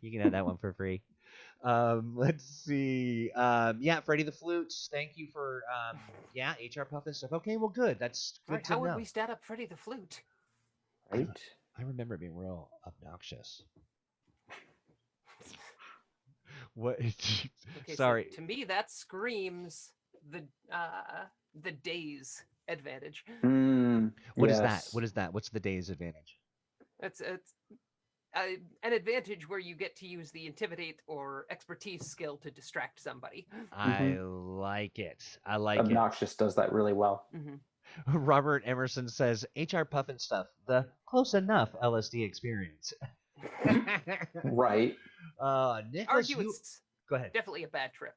You can have that one for free. Let's see. Yeah, Freddie the Flute. Thank you for yeah, HR Puff and stuff. Okay, well, good. That's good Right, to how would know. we stat up Freddie the Flute? Right. I remember it being real obnoxious. What? Okay, Sorry. so to me that screams the days advantage. Mm. What is that? Yes. What is that? What's the day's advantage? It's an advantage where you get to use the intimidate or expertise skill to distract somebody. I like it. I like Obnoxious does that really well. Mm-hmm. it. Robert Emerson says, HR Puff and stuff, the close enough LSD experience. Right. Nicholas, Argue you... it's Go ahead. definitely a bad trip.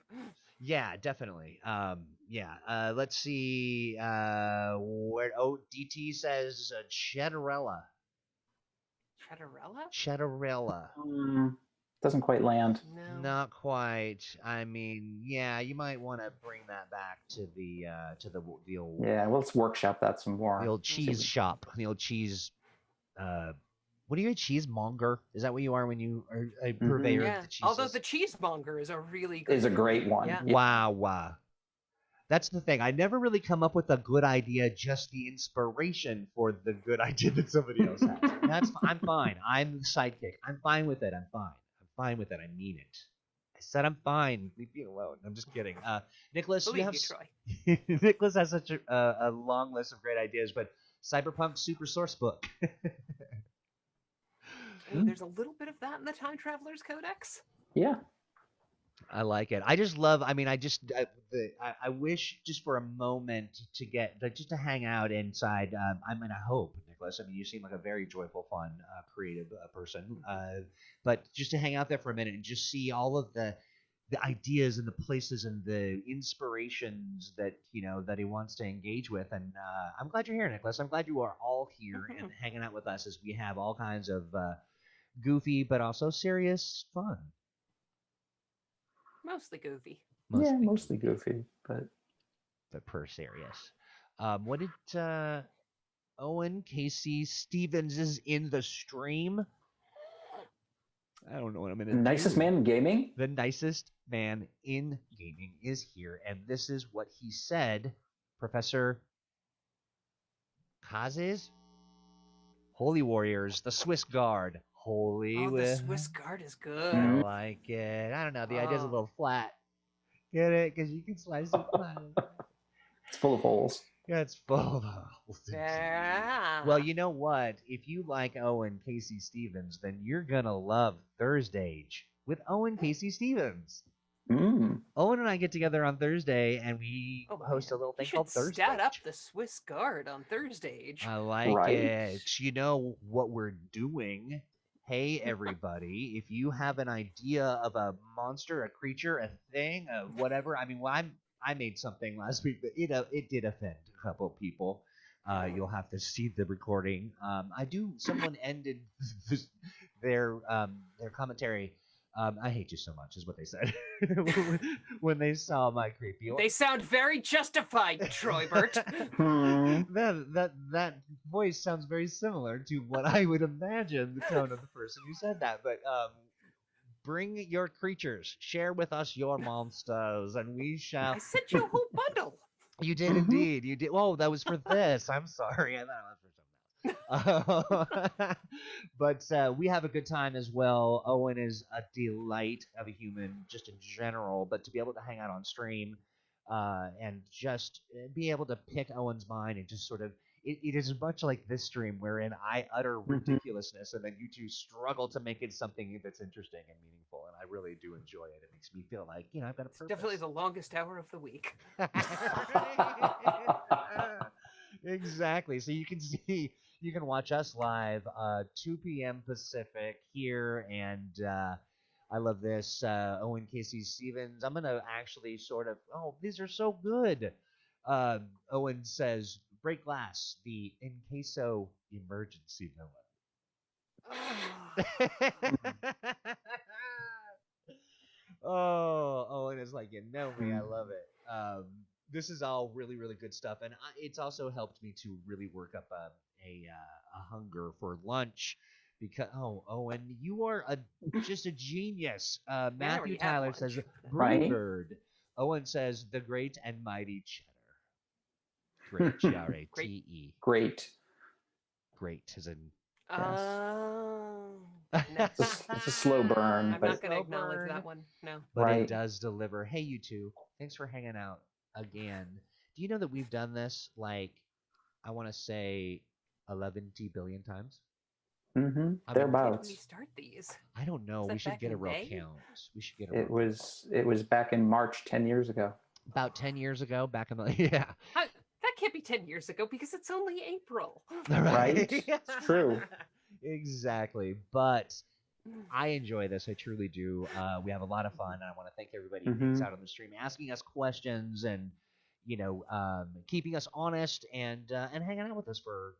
Yeah, definitely. Yeah. Let's see. Where? Oh, DT says Cheddarella. Cheddarella? Cheddarella. Doesn't quite land. No. Not quite. I mean, yeah, you might want to bring that back to the old Yeah, well, let's workshop that some more. the old cheese shop, the old cheese. What are you, a cheesemonger? Is that what you are when you are a purveyor Yeah. of the cheeses? Although the cheesemonger is a really good Is a great one. Yeah. Wow. That's the thing. I never really come up with a good idea, just the inspiration for the good idea that somebody else has. I'm fine. I'm the sidekick. I'm fine with it. I'm fine with it. I mean it. I said I'm fine. Leave me alone. I'm just kidding. Nicholas, Believe you, Troy. Nicholas has such a long list of great ideas, but Cyberpunk Super Source Book. Hey, there's a little bit of that in the Time Traveler's Codex. Yeah. I like it. I just love. I mean, I wish just for a moment to get just to hang out inside. I mean, I hope, Nicholas. I mean, you seem like a very joyful, fun, creative person. But just to hang out there for a minute and just see all of the ideas and the places and the inspirations that that he wants to engage with. And I'm glad you're here, Nicholas. I'm glad you are all here and hanging out with us as we have all kinds of goofy but also serious fun. Mostly goofy. Mostly goofy, but per serious. What did Owen Casey Stevens is in the stream? I don't know what I'm gonna nicest do. man in gaming. The nicest man in gaming is here, and this is what he said. Professor Kazes, Holy Warriors, the Swiss Guard. The Swiss Guard is good. I like it. I don't know. The idea's a little flat. Get it? Because you can slice it flat. It's full of holes. Yeah, it's full of holes. Yeah. Well, you know what? If you like Owen Casey Stevens, then you're gonna love Thursday with Owen Casey Stevens. Owen and I get together on Thursday, and we host a little thing called Thursday. Stat up the Swiss Guard on Thursday. I like it. You know what we're doing. Hey, everybody, if you have an idea of a monster, a creature, a thing, whatever. I mean, I made something last week, but it did offend a couple of people. You'll have to see the recording. Someone ended their commentary I hate you so much, is what they said when they saw my creepy. They sound very justified, Troybert. That voice sounds very similar to what I would imagine the tone of the person who said that. But bring your creatures, share with us your monsters, and we shall. I sent you a whole bundle. You did indeed. You did. Whoa, that was for this. I'm sorry. I thought it was for something else. But we have a good time as well. Owen is a delight of a human, just in general. But to be able to hang out on stream and just be able to pick Owen's mind and just sort of, it is much like this stream wherein I utter ridiculousness and then you two struggle to make it something that's interesting and meaningful. And I really do enjoy it. It makes me feel like, I've got a purpose. It's definitely the longest hour of the week. Exactly. So you can watch us live 2 p.m. Pacific here, and I love this. Owen Casey Stevens. I'm gonna actually sort of. Oh, these are so good. Owen says, "Break glass, the Encaso emergency villain." Oh, Owen is like, you know me. I love it. This is all really, really good stuff, and it's also helped me to really work up a hunger for lunch. Because Owen, you are just a genius. Matthew Tyler says Broodbird. Owen says the great and mighty Cheddar. Great, G-R-A-T-E. Great. Great as in. It's a slow burn. I'm not going to acknowledge that one. No. But it does deliver. Hey, you two. Thanks for hanging out again. Do you know that we've done this I want to say 11 billion times? Thereabouts. When we start these? I don't know. We should get a real count. We should get a. It was back in March 10 years ago. About 10 years ago, back in the That can't be 10 years ago because it's only April. Right? It's true. Exactly. But I enjoy this. I truly do. We have a lot of fun, and I want to thank everybody who hangs out on the stream, asking us questions, and keeping us honest, and hanging out with us for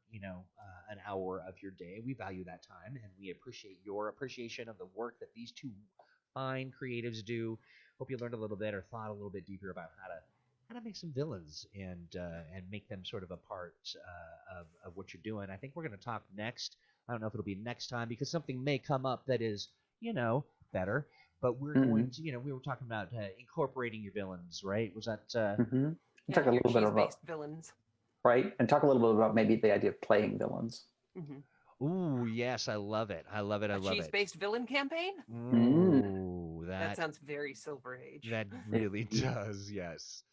an hour of your day. We value that time, and we appreciate your appreciation of the work that these two fine creatives do. Hope you learned a little bit or thought a little bit deeper about how to make some villains and make them sort of a part of what you're doing. I think we're going to talk next. I don't know if it'll be next time because something may come up that is, better. But we're going to, we were talking about incorporating your villains, right? Was that? Talk a little bit about villains, right? And talk a little bit about maybe the idea of playing villains. Ooh, yes, I love it. I love it. I love it. Cheese-based villain campaign. Ooh, that sounds very Silver Age. That really does. Yes.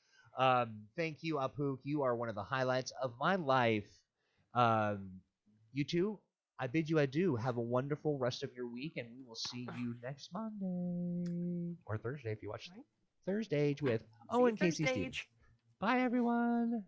Thank you, Apook. You are one of the highlights of my life. You two, I bid you adieu. Have a wonderful rest of your week, and we will see you next Monday or Thursday if you watch Thursday with Owen Casey Steve. Bye, everyone.